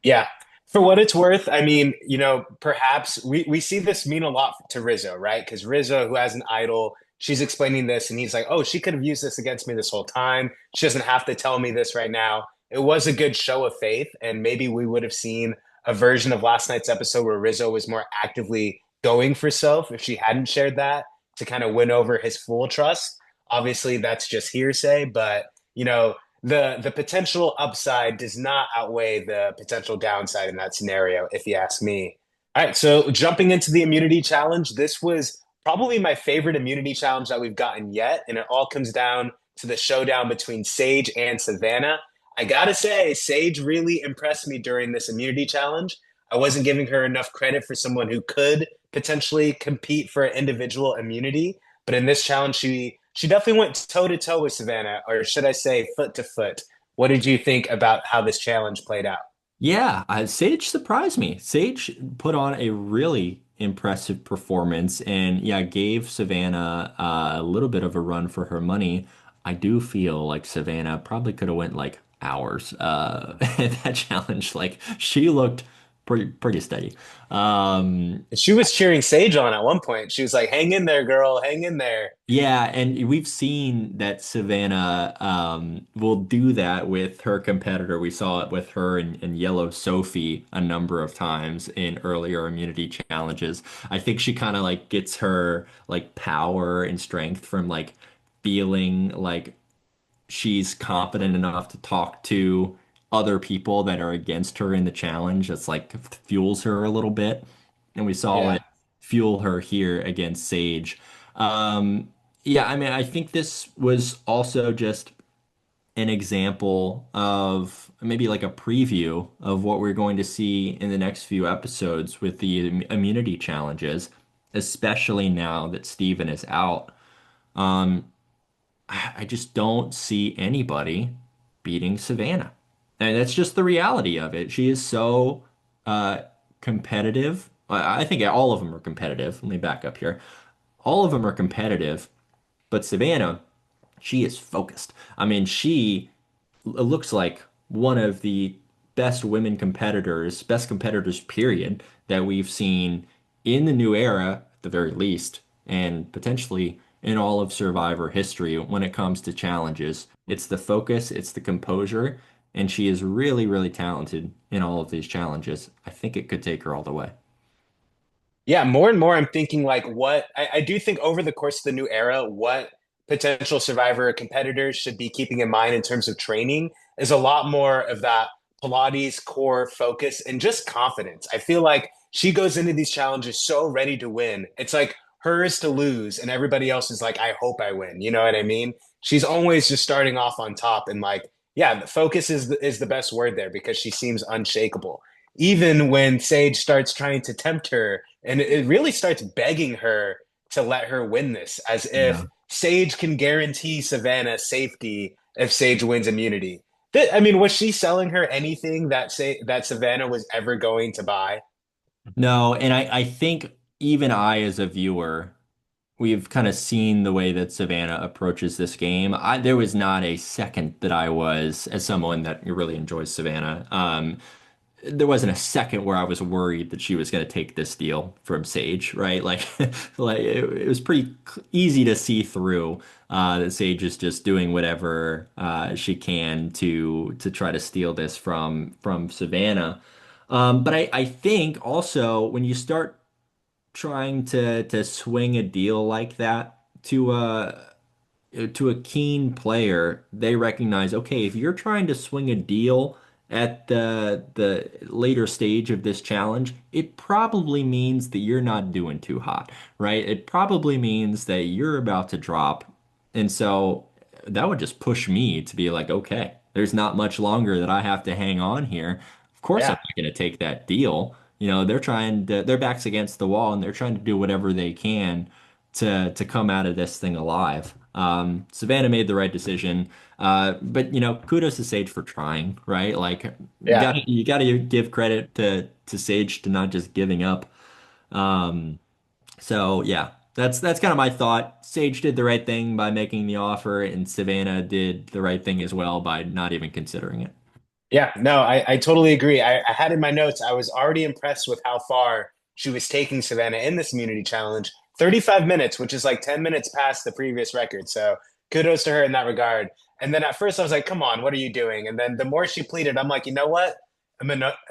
Yeah. For what it's worth, I mean, perhaps we see this mean a lot to Rizzo, right? Because Rizzo, who has an idol, she's explaining this, and he's like, "Oh, she could have used this against me this whole time. She doesn't have to tell me this right now." It was a good show of faith, and maybe we would have seen a version of last night's episode where Rizzo was more actively going for self if she hadn't shared that to kind of win over his full trust. Obviously, that's just hearsay, but the potential upside does not outweigh the potential downside in that scenario, if you ask me. All right, so jumping into the immunity challenge, this was probably my favorite immunity challenge that we've gotten yet, and it all comes down to the showdown between Sage and Savannah. I gotta say, Sage really impressed me during this immunity challenge. I wasn't giving her enough credit for someone who could potentially compete for individual immunity, but in this challenge, she definitely went toe to toe with Savannah, or should I say, foot to foot. What did you think about how this challenge played out? Yeah, Sage surprised me. Sage put on a really impressive performance and yeah, gave Savannah a little bit of a run for her money. I do feel like Savannah probably could have went like hours in that challenge. Like she looked pretty steady. Um, She was cheering Sage on at one point. She was like, "Hang in there, girl, hang in there." Yeah, and we've seen that Savannah will do that with her competitor. We saw it with her and Yellow Sophie a number of times in earlier immunity challenges. I think she kind of like gets her like power and strength from like feeling like she's confident enough to talk to other people that are against her in the challenge. That's like fuels her a little bit. And we saw Yeah. it fuel her here against Sage. Um, yeah, I mean, I think this was also just an example of maybe like a preview of what we're going to see in the next few episodes with the immunity challenges, especially now that Steven is out. Um, I just don't see anybody beating Savannah. And that's just the reality of it. She is so uh, competitive. I think all of them are competitive. Let me back up here. All of them are competitive, but Savannah, she is focused. I mean, she looks like one of the best women competitors, best competitors, period, that we've seen in the new era, at the very least, and potentially in all of Survivor history when it comes to challenges. It's the focus, it's the composure, and she is really, really talented in all of these challenges. I think it could take her all the way. Yeah, more and more I'm thinking like what I do think over the course of the new era, what potential survivor competitors should be keeping in mind in terms of training is a lot more of that Pilates core focus and just confidence. I feel like she goes into these challenges so ready to win. It's like hers to lose, and everybody else is like, I hope I win. You know what I mean? She's always just starting off on top and like, yeah, the focus is the best word there because she seems unshakable. Even when Sage starts trying to tempt her and it really starts begging her to let her win this, as if Yeah. Sage can guarantee Savannah safety if Sage wins immunity. I mean, was she selling her anything that Savannah was ever going to buy? No, and I think even I, as a viewer, we've kind of seen the way that Savannah approaches this game. There was not a second that I was, as someone that really enjoys Savannah, there wasn't a second where I was worried that she was going to take this deal from Sage, right? Like, like it was pretty easy to see through that Sage is just doing whatever she can to try to steal this from Savannah. But I think also when you start trying to swing a deal like that to a keen player, they recognize, okay, if you're trying to swing a deal at the later stage of this challenge, it probably means that you're not doing too hot, right? It probably means that you're about to drop. And so that would just push me to be like, okay, there's not much longer that I have to hang on here. Of course, I'm Yeah. not going to take that deal. They're trying to, their back's against the wall and they're trying to do whatever they can to come out of this thing alive. Savannah made the right decision. But kudos to Sage for trying, right? Like Yeah. you gotta give credit to Sage to not just giving up. Um, so yeah, that's kind of my thought. Sage did the right thing by making the offer, and Savannah did the right thing as well by not even considering it. Yeah, no, I totally agree. I had in my notes, I was already impressed with how far she was taking Savannah in this immunity challenge. 35 minutes, which is like 10 minutes past the previous record. So kudos to her in that regard. And then at first I was like, come on, what are you doing? And then the more she pleaded, I'm like, you know what?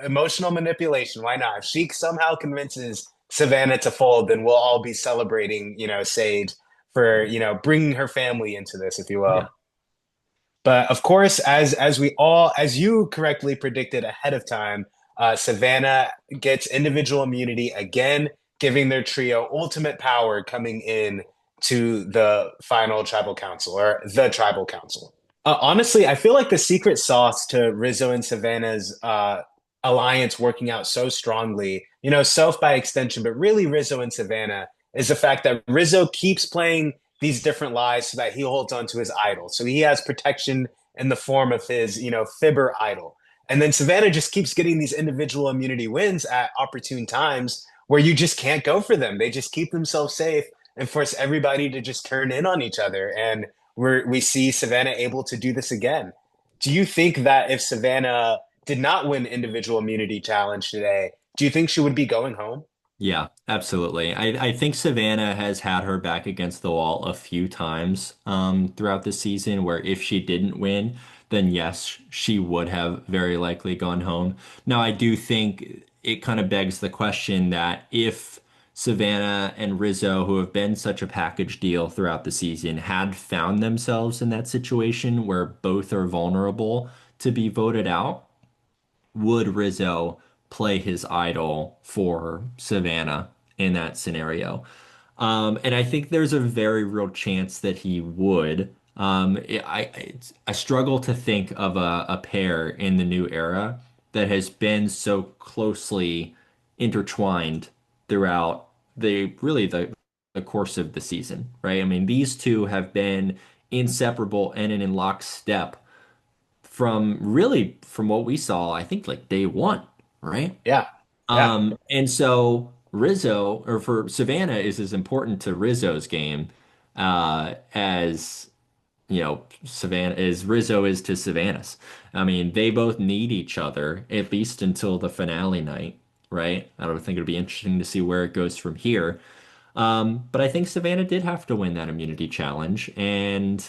Emotional manipulation. Why not? If she somehow convinces Savannah to fold, then we'll all be celebrating, Sage for, bringing her family into this, if you Yeah. will. But of course, as you correctly predicted ahead of time, Savannah gets individual immunity again, giving their trio ultimate power coming in to the final tribal council or the tribal council. Honestly, I feel like the secret sauce to Rizzo and Savannah's alliance working out so strongly, Soph by extension, but really Rizzo and Savannah, is the fact that Rizzo keeps playing these different lies so that he holds on to his idol. So he has protection in the form of his, fibber idol. And then Savannah just keeps getting these individual immunity wins at opportune times where you just can't go for them. They just keep themselves safe and force everybody to just turn in on each other. And we see Savannah able to do this again. Do you think that if Savannah did not win individual immunity challenge today, do you think she would be going home? Yeah, absolutely. I think Savannah has had her back against the wall a few times throughout the season where if she didn't win, then yes, she would have very likely gone home. Now, I do think it kind of begs the question that if Savannah and Rizzo, who have been such a package deal throughout the season, had found themselves in that situation where both are vulnerable to be voted out, would Rizzo play his idol for Savannah in that scenario? And I think there's a very real chance that he would. I struggle to think of a pair in the new era that has been so closely intertwined throughout the course of the season, right? I mean, these two have been inseparable and in lockstep from what we saw, I think like day one, right? Yeah. Yeah. And so Rizzo, or for Savannah, is as important to Rizzo's game as Savannah is Rizzo is to Savannah's. I mean, they both need each other at least until the finale night, right? I don't think it'll be interesting to see where it goes from here. But I think Savannah did have to win that immunity challenge, and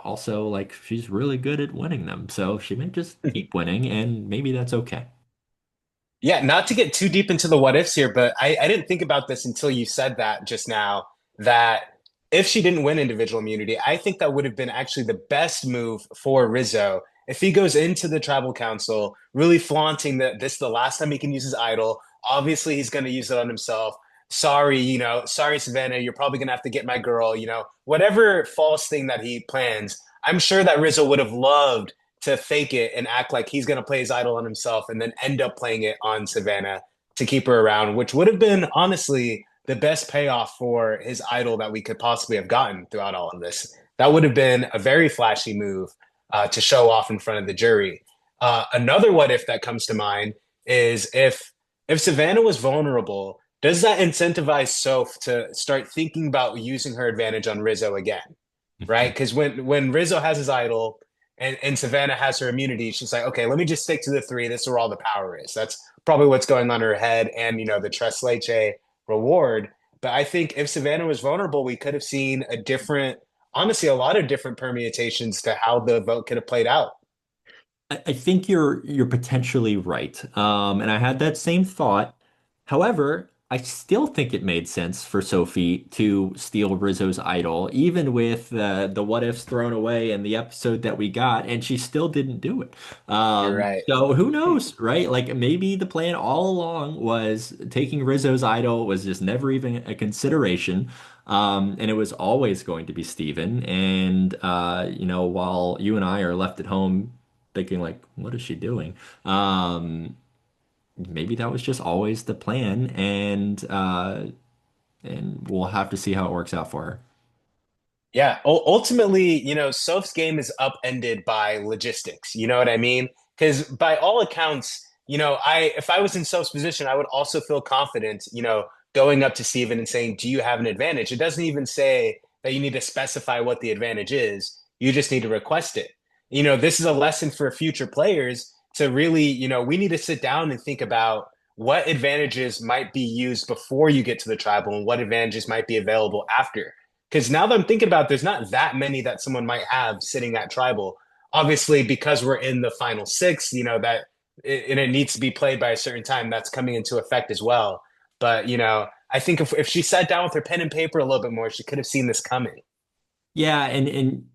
also like she's really good at winning them, so she may just keep winning, and maybe that's okay. Yeah, not to get too deep into the what ifs here, but I didn't think about this until you said that just now. That if she didn't win individual immunity, I think that would have been actually the best move for Rizzo. If he goes into the tribal council, really flaunting that this is the last time he can use his idol. Obviously, he's going to use it on himself. Sorry, sorry, Savannah, you're probably going to have to get my girl, whatever false thing that he plans. I'm sure that Rizzo would have loved to fake it and act like he's going to play his idol on himself and then end up playing it on Savannah to keep her around, which would have been honestly the best payoff for his idol that we could possibly have gotten throughout all of this. That would have been a very flashy move to show off in front of the jury. Another what if that comes to mind is if Savannah was vulnerable, does that incentivize Soph to start thinking about using her advantage on Rizzo again? Right? Because when Rizzo has his idol, and Savannah has her immunity, she's like, okay, let me just stick to the three. This is where all the power is. That's probably what's going on in her head and, the Tres Leche reward. But I think if Savannah was vulnerable, we could have seen honestly, a lot of different permutations to how the vote could have played out. I think you're potentially right. And I had that same thought. However, I still think it made sense for Sophie to steal Rizzo's idol, even with the what ifs thrown away in the episode that we got, and she still didn't do it. You're right. So who knows, right? Like maybe the plan all along was taking Rizzo's idol was just never even a consideration. And it was always going to be Steven. And while you and I are left at home thinking like, what is she doing? Maybe that was just always the plan, and we'll have to see how it works out for her. Yeah, ultimately, Soph's game is upended by logistics. You know what I mean? Because by all accounts, I if I was in Soph's position, I would also feel confident, going up to Steven and saying, "Do you have an advantage?" It doesn't even say that you need to specify what the advantage is. You just need to request it. This is a lesson for future players to really, we need to sit down and think about what advantages might be used before you get to the tribal and what advantages might be available after. Because now that I'm thinking about it, there's not that many that someone might have sitting at tribal. Obviously, because we're in the final six, and it needs to be played by a certain time, that's coming into effect as well. But, I think if she sat down with her pen and paper a little bit more, she could have seen this coming. Yeah, and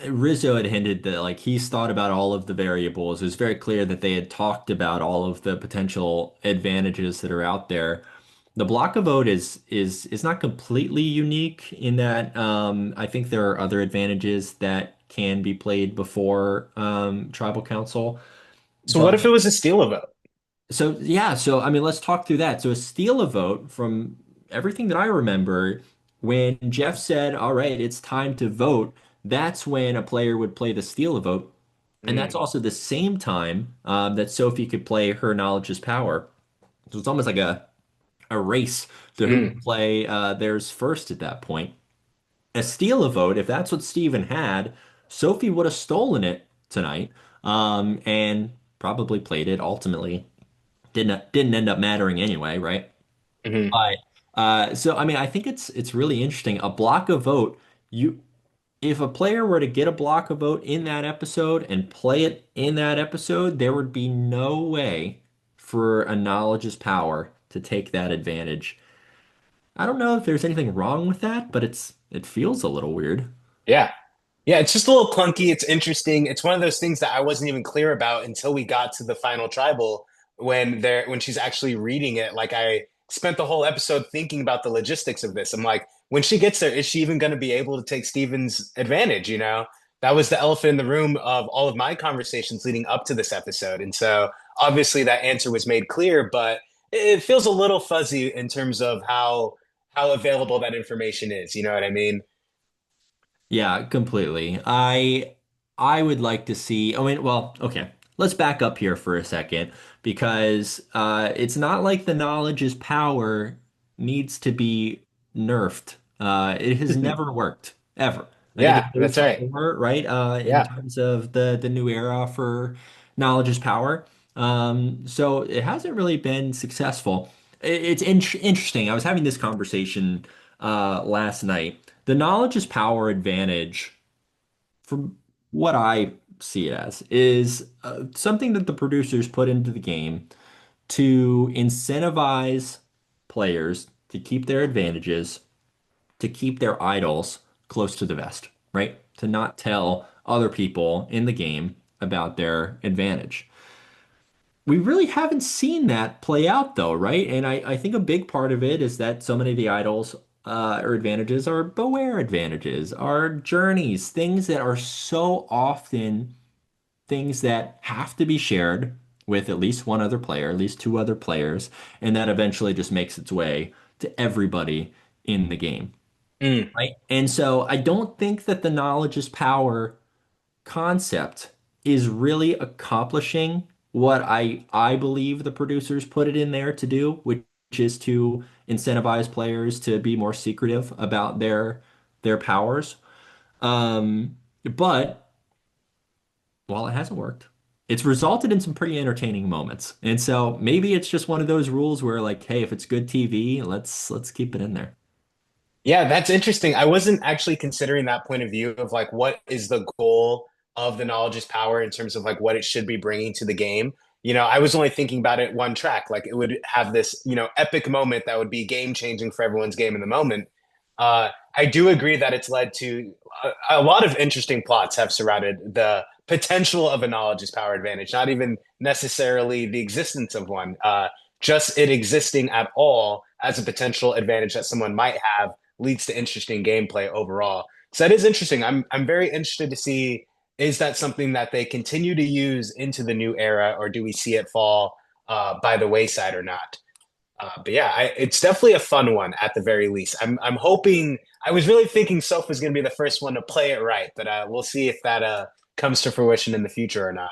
Rizzo had hinted that like he's thought about all of the variables. It was very clear that they had talked about all of the potential advantages that are out there. The block of vote is not completely unique in that I think there are other advantages that can be played before tribal council. So what if But it was a steal a vote? so yeah, so I mean, let's talk through that. So a steal a vote from everything that I remember, when Jeff said, "All right, it's time to vote," that's when a player would play the steal a vote, and that's Mm, also the same time that Sophie could play her knowledge is power. So it's almost like a race to who mm, would play theirs first at that point. A steal a vote, if that's what Steven had, Sophie would have stolen it tonight, and probably played it ultimately didn't end up mattering anyway, right? mm. But so I mean, I think it's really interesting. A block of vote, you if a player were to get a block of vote in that episode and play it in that episode, there would be no way for a knowledge is power to take that advantage. I don't know if there's anything wrong with that, but it feels a little weird. Yeah. Yeah, it's just a little clunky. It's interesting. It's one of those things that I wasn't even clear about until we got to the final tribal when she's actually reading it. Like I spent the whole episode thinking about the logistics of this. I'm like, when she gets there, is she even going to be able to take Steven's advantage? That was the elephant in the room of all of my conversations leading up to this episode. And so obviously that answer was made clear, but it feels a little fuzzy in terms of how available that information is. You know what I mean? Yeah, completely. I would like to see. I mean, well, okay. Let's back up here for a second because it's not like the knowledge is power needs to be nerfed. It has never worked ever. I think Yeah, it moved that's right. before, right? In Yeah. terms of the new era for knowledge is power. So it hasn't really been successful. It's interesting. I was having this conversation last night. The knowledge is power advantage, from what I see it as, is something that the producers put into the game to incentivize players to keep their advantages, to keep their idols close to the vest, right? To not tell other people in the game about their advantage. We really haven't seen that play out though, right? And I think a big part of it is that so many of the idols or advantages are beware advantages, are journeys, things that are so often things that have to be shared with at least one other player, at least two other players, and that eventually just makes its way to everybody in the game, Mm. right? And so I don't think that the knowledge is power concept is really accomplishing what I believe the producers put it in there to do, which is to incentivize players to be more secretive about their powers. But while it hasn't worked, it's resulted in some pretty entertaining moments. And so maybe it's just one of those rules where like, hey, if it's good TV, let's keep it in there. Yeah, that's interesting. I wasn't actually considering that point of view of like what is the goal of the knowledge is power in terms of like what it should be bringing to the game. I was only thinking about it one track. Like it would have this, epic moment that would be game changing for everyone's game in the moment. I do agree that it's led to a lot of interesting plots have surrounded the potential of a knowledge is power advantage, not even necessarily the existence of one. Just it existing at all as a potential advantage that someone might have leads to interesting gameplay overall. So that is interesting. I'm very interested to see, is that something that they continue to use into the new era, or do we see it fall by the wayside or not? But yeah, it's definitely a fun one at the very least. I'm hoping. I was really thinking Soph was going to be the first one to play it right, but we'll see if that comes to fruition in the future or not.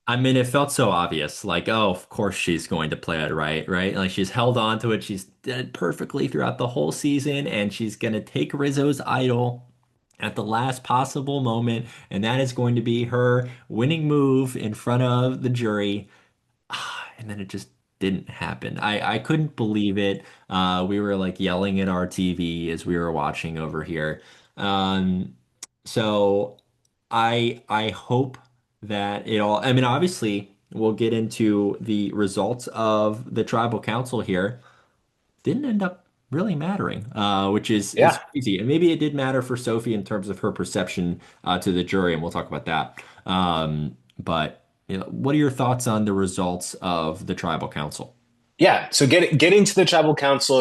I mean, it felt so obvious. Like, oh, of course she's going to play it right, right? Like she's held on to it. She's did perfectly throughout the whole season, and she's going to take Rizzo's idol at the last possible moment, and that is going to be her winning move in front of the jury. And then it just didn't happen. I couldn't believe it. We were like yelling at our TV as we were watching over here. Um, so I hope that it all, I mean, obviously we'll get into the results of the tribal council here. Didn't end up really mattering, which is Yeah. crazy. And maybe it did matter for Sophie in terms of her perception to the jury, and we'll talk about that. But what are your thoughts on the results of the tribal council? Yeah, so getting to the tribal council,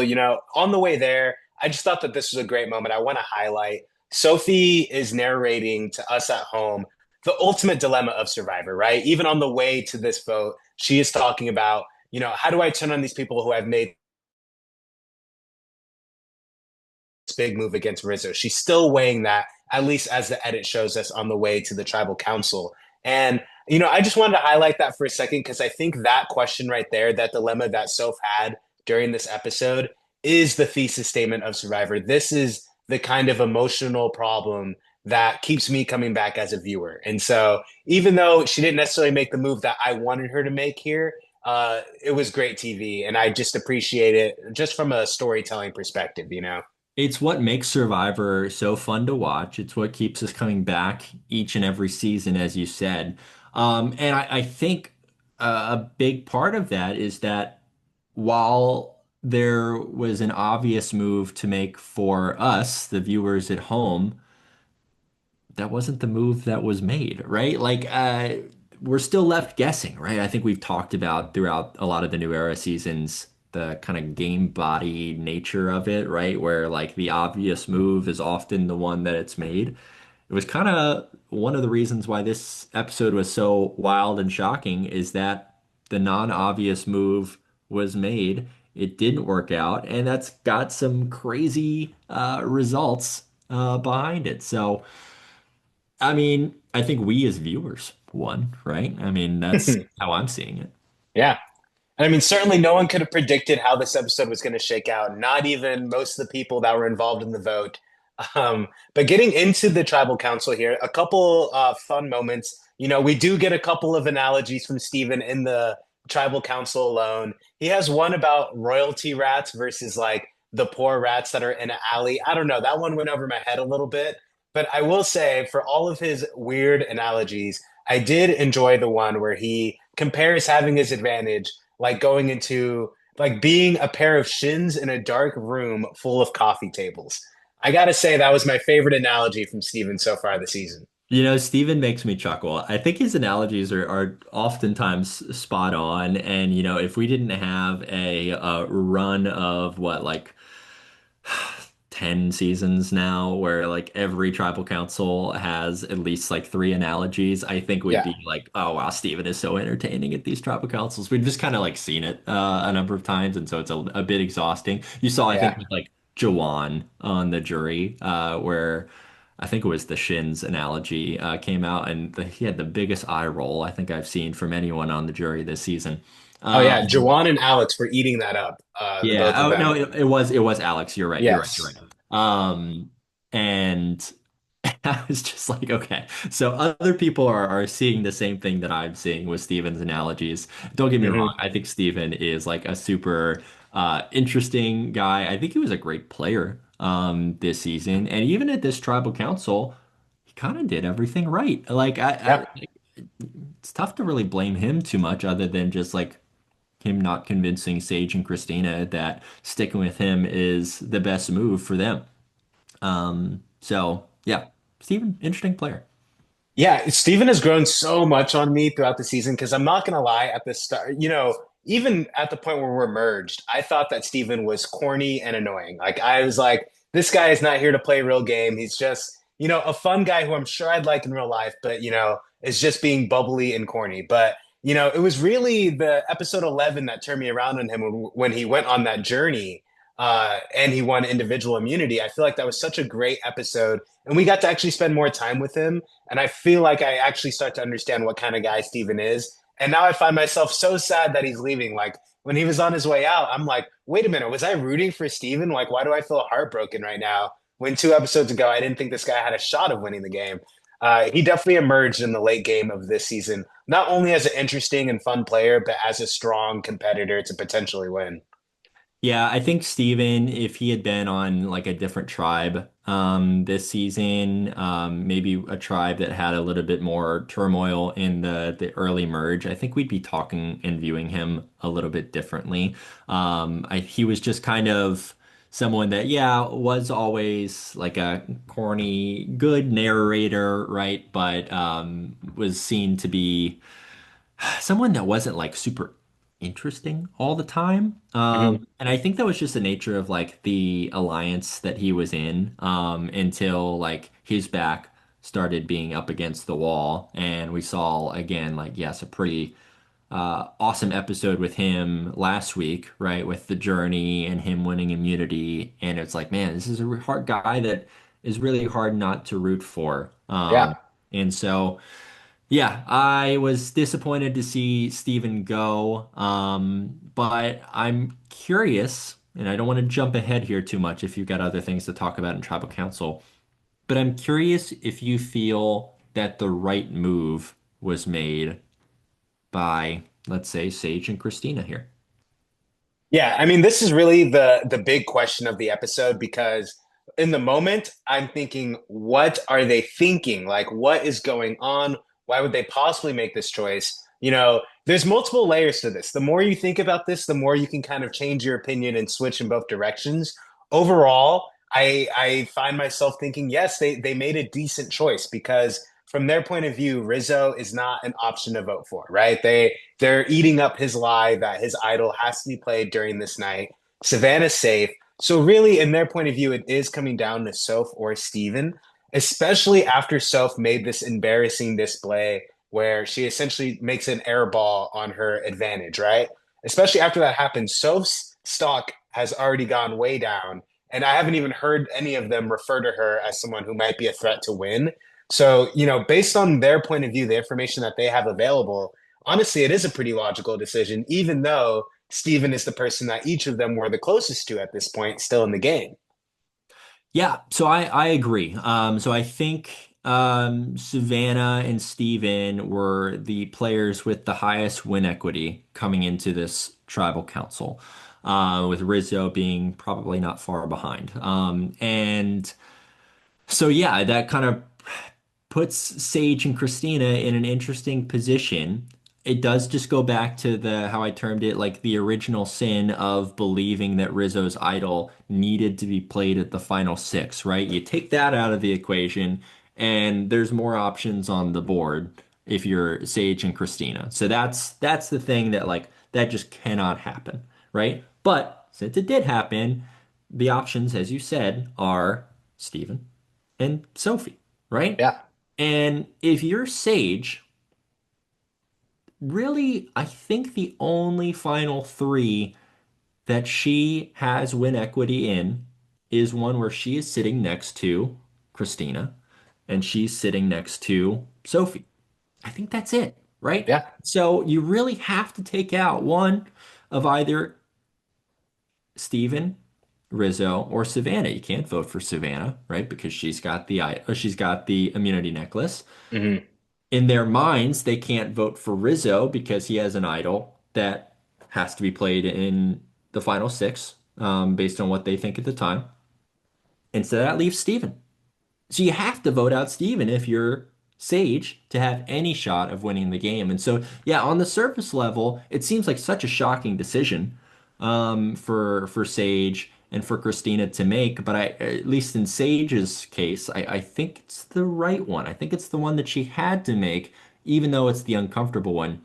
on the way there, I just thought that this was a great moment. I want to highlight Sophie is narrating to us at home the ultimate dilemma of Survivor, right? Even on the way to this vote, she is talking about, how do I turn on these people who have made this big move against Rizzo? She's still weighing that, at least as the edit shows us on the way to the tribal council. And I just wanted to highlight that for a second because I think that question right there, that dilemma that Soph had during this episode, is the thesis statement of Survivor. This is the kind of emotional problem that keeps me coming back as a viewer. And so, even though she didn't necessarily make the move that I wanted her to make here, it was great TV, and I just appreciate it just from a storytelling perspective. It's what makes Survivor so fun to watch. It's what keeps us coming back each and every season, as you said. And I think a big part of that is that while there was an obvious move to make for us, the viewers at home, that wasn't the move that was made, right? Like, we're still left guessing, right? I think we've talked about throughout a lot of the New Era seasons the kind of game body nature of it, right? Where like the obvious move is often the one that it's made. It was kind of one of the reasons why this episode was so wild and shocking is that the non-obvious move was made. It didn't work out, and that's got some crazy results behind it. So. I mean, I think we as viewers won, right? I mean, that's how I'm seeing it. Yeah. And I mean, certainly no one could have predicted how this episode was going to shake out, not even most of the people that were involved in the vote. But getting into the tribal council here, a couple fun moments. We do get a couple of analogies from Steven in the tribal council alone. He has one about royalty rats versus like the poor rats that are in an alley. I don't know. That one went over my head a little bit. But I will say, for all of his weird analogies, I did enjoy the one where he compares having his advantage like going into like being a pair of shins in a dark room full of coffee tables. I gotta say that was my favorite analogy from Steven so far this season. Steven makes me chuckle. I think his analogies are oftentimes spot on. And, if we didn't have a run of what, like 10 seasons now where like every tribal council has at least like three analogies, I think we'd Yeah. be like, oh wow, Steven is so entertaining at these tribal councils. We've just kind of like seen it a number of times, and so it's a bit exhausting. You saw, I think, Yeah. with like Jawan on the jury, where I think it was the Shins analogy came out, and he had the biggest eye roll I think I've seen from anyone on the jury this season. Oh yeah, Um, Jawan and Alex were eating that up. The yeah. both of Oh no, them. it was Alex. You're right. You're right. You're Yes. right. And I was just like, okay. So other people are seeing the same thing that I'm seeing with Steven's analogies. Don't get me wrong. Hmm. I think Steven is like a super interesting guy. I think he was a great player this season. And even at this tribal council, he kind of did everything right. Like Yeah. it's tough to really blame him too much other than just like him not convincing Sage and Christina that sticking with him is the best move for them. So yeah, Steven, interesting player. Yeah, Steven has grown so much on me throughout the season because I'm not gonna lie, at the start, even at the point where we're merged, I thought that Steven was corny and annoying. Like I was like, this guy is not here to play a real game. He's just, a fun guy who I'm sure I'd like in real life, but is just being bubbly and corny. But it was really the episode 11 that turned me around on him when he went on that journey and he won individual immunity. I feel like that was such a great episode. And we got to actually spend more time with him. And I feel like I actually start to understand what kind of guy Steven is. And now I find myself so sad that he's leaving. Like when he was on his way out, I'm like, wait a minute, was I rooting for Steven? Like, why do I feel heartbroken right now? When 2 episodes ago, I didn't think this guy had a shot of winning the game. He definitely emerged in the late game of this season, not only as an interesting and fun player, but as a strong competitor to potentially win. Yeah, I think Steven, if he had been on like a different tribe this season, maybe a tribe that had a little bit more turmoil in the early merge, I think we'd be talking and viewing him a little bit differently. He was just kind of someone that, yeah, was always like a corny, good narrator, right? But was seen to be someone that wasn't like super interesting all the time. Mhm. And I think that was just the nature of like the alliance that he was in, until like his back started being up against the wall. And we saw again, like, yes, a pretty awesome episode with him last week, right? With the journey and him winning immunity. And it's like, man, this is a hard guy that is really hard not to root for. Yeah. And so. Yeah, I was disappointed to see Steven go, but I'm curious, and I don't want to jump ahead here too much if you've got other things to talk about in Tribal Council, but I'm curious if you feel that the right move was made by, let's say, Sage and Christina here. Yeah, I mean, this is really the big question of the episode because in the moment, I'm thinking, what are they thinking? Like, what is going on? Why would they possibly make this choice? There's multiple layers to this. The more you think about this, the more you can kind of change your opinion and switch in both directions. Overall, I find myself thinking, yes, they made a decent choice because from their point of view, Rizzo is not an option to vote for, right? They're eating up his lie that his idol has to be played during this night. Savannah's safe. So really, in their point of view, it is coming down to Soph or Steven, especially after Soph made this embarrassing display where she essentially makes an air ball on her advantage, right? Especially after that happens, Soph's stock has already gone way down. And I haven't even heard any of them refer to her as someone who might be a threat to win. So, based on their point of view, the information that they have available, honestly, it is a pretty logical decision, even though Steven is the person that each of them were the closest to at this point, still in the game. Yeah, so I agree. So I think Savannah and Steven were the players with the highest win equity coming into this tribal council, with Rizzo being probably not far behind. And so yeah, that kind of puts Sage and Christina in an interesting position. It does just go back to the how I termed it, like the original sin of believing that Rizzo's idol needed to be played at the final six, right? You take that out of the equation, and there's more options on the board if you're Sage and Christina. So that's the thing that like that just cannot happen, right? But since it did happen, the options, as you said, are Steven and Sophie, right? Yeah. And if you're Sage, really, I think the only final three that she has win equity in is one where she is sitting next to Christina and she's sitting next to Sophie. I think that's it, right? Yeah. So you really have to take out one of either Steven, Rizzo, or Savannah. You can't vote for Savannah, right? Because she's got the immunity necklace. Hmm. In their minds, they can't vote for Rizzo because he has an idol that has to be played in the final six, based on what they think at the time. And so that leaves Steven. So you have to vote out Steven if you're Sage to have any shot of winning the game. And so, yeah, on the surface level, it seems like such a shocking decision for Sage and for Christina to make. But at least in Sage's case, I think it's the right one. I think it's the one that she had to make, even though it's the uncomfortable one.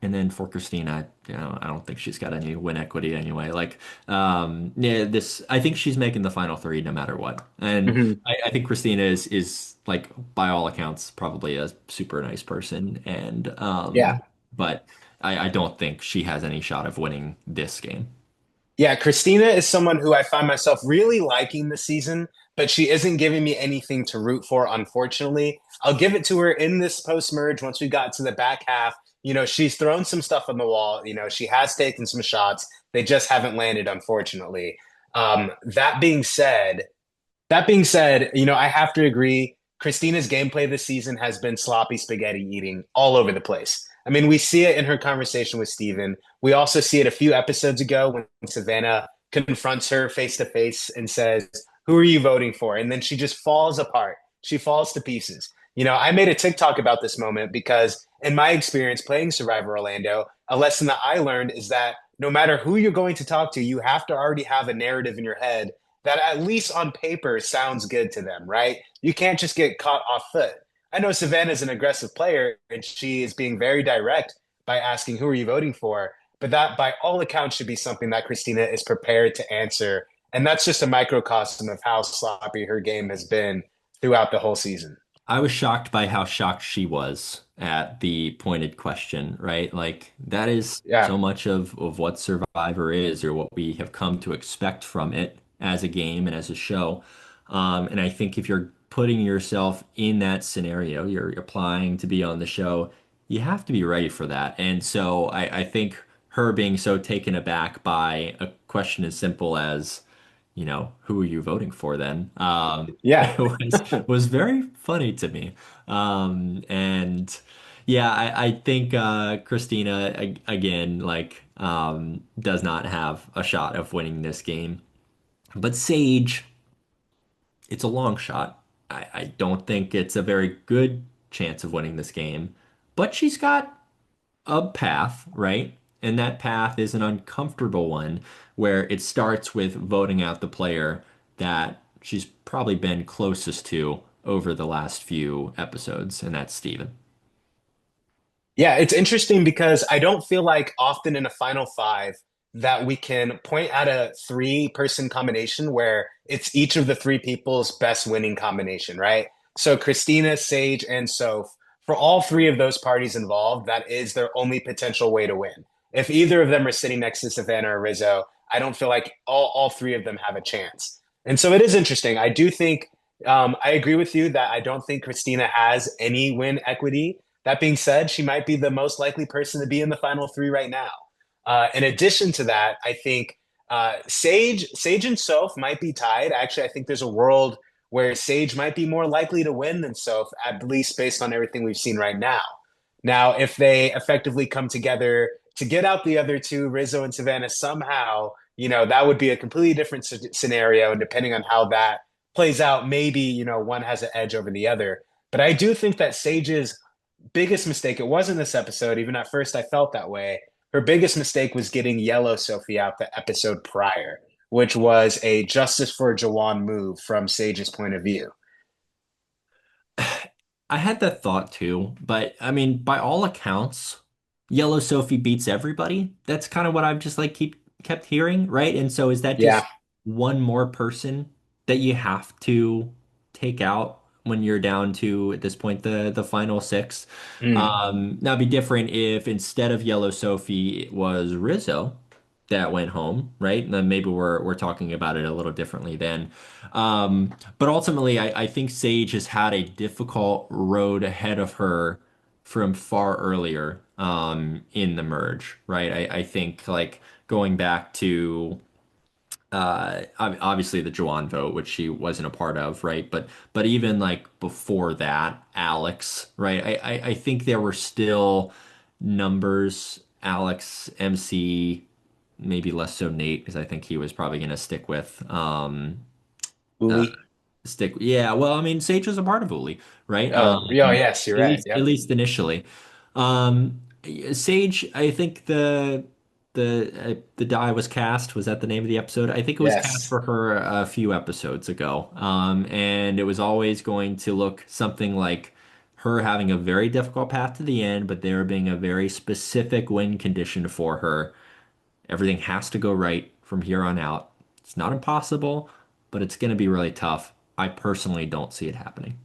And then for Christina, I don't think she's got any win equity anyway. Like, yeah, I think she's making the final three no matter what. And Mhm. I think Christina is like by all accounts probably a super nice person. And Yeah. but I don't think she has any shot of winning this game. Yeah, Christina is someone who I find myself really liking this season, but she isn't giving me anything to root for, unfortunately. I'll give it to her in this post merge once we got to the back half. She's thrown some stuff on the wall. She has taken some shots. They just haven't landed, unfortunately. That being said, I have to agree. Christina's gameplay this season has been sloppy spaghetti eating all over the place. I mean, we see it in her conversation with Steven. We also see it a few episodes ago when Savannah confronts her face to face and says, "Who are you voting for?" And then she just falls apart. She falls to pieces. I made a TikTok about this moment because, in my experience playing Survivor Orlando, a lesson that I learned is that no matter who you're going to talk to, you have to already have a narrative in your head that at least on paper sounds good to them, right? You can't just get caught off foot. I know Savannah's an aggressive player and she is being very direct by asking, "Who are you voting for?" But that, by all accounts, should be something that Christina is prepared to answer. And that's just a microcosm of how sloppy her game has been throughout the whole season. I was shocked by how shocked she was at the pointed question, right? Like that is Yeah. so much of what Survivor is or what we have come to expect from it as a game and as a show. And I think if you're putting yourself in that scenario, you're applying to be on the show, you have to be ready for that. And so I think her being so taken aback by a question as simple as, who are you voting for then? Yeah. It was very funny to me. And yeah, I think Christina again like does not have a shot of winning this game. But Sage, it's a long shot. I don't think it's a very good chance of winning this game, but she's got a path, right? And that path is an uncomfortable one where it starts with voting out the player that she's probably been closest to over the last few episodes, and that's Steven. Yeah, it's interesting because I don't feel like often in a final five that we can point at a three-person combination where it's each of the three people's best winning combination, right? So Christina, Sage, and Soph, for all three of those parties involved, that is their only potential way to win. If either of them are sitting next to Savannah or Rizzo, I don't feel like all three of them have a chance. And so it is interesting. I do think I agree with you that I don't think Christina has any win equity. That being said, she might be the most likely person to be in the final three right now. In addition to that, I think Sage and Soph might be tied. Actually, I think there's a world where Sage might be more likely to win than Soph, at least based on everything we've seen right now. Now, if they effectively come together to get out the other two, Rizzo and Savannah, somehow, that would be a completely different scenario. And depending on how that plays out, maybe, one has an edge over the other. But I do think that Sage's biggest mistake, it wasn't this episode, even at first I felt that way. Her biggest mistake was getting Yellow Sophie out the episode prior, which was a justice for Jawan move from Sage's point of view. I had that thought too, but I mean, by all accounts, Yellow Sophie beats everybody. That's kind of what I've just like kept hearing, right? And so is that Yeah. just one more person that you have to take out when you're down to at this point the final six? Mm. Now it'd be different if instead of Yellow Sophie it was Rizzo that went home, right? And then maybe we're talking about it a little differently then. But ultimately, I think Sage has had a difficult road ahead of her from far earlier in the merge, right? I think like going back to obviously the Juwan vote, which she wasn't a part of, right? But even like before that, Alex, right? I think there were still numbers, Alex, MC, maybe less so Nate, because I think he was probably going to stick with Uli. Stick. Yeah, well, I mean, Sage was a part of Uli, right? Oh, yes, you're right. At Yep. least initially. Um, Sage, I think the die was cast. Was that the name of the episode? I think it was cast Yes. for her a few episodes ago. And it was always going to look something like her having a very difficult path to the end, but there being a very specific win condition for her. Everything has to go right from here on out. It's not impossible, but it's going to be really tough. I personally don't see it happening.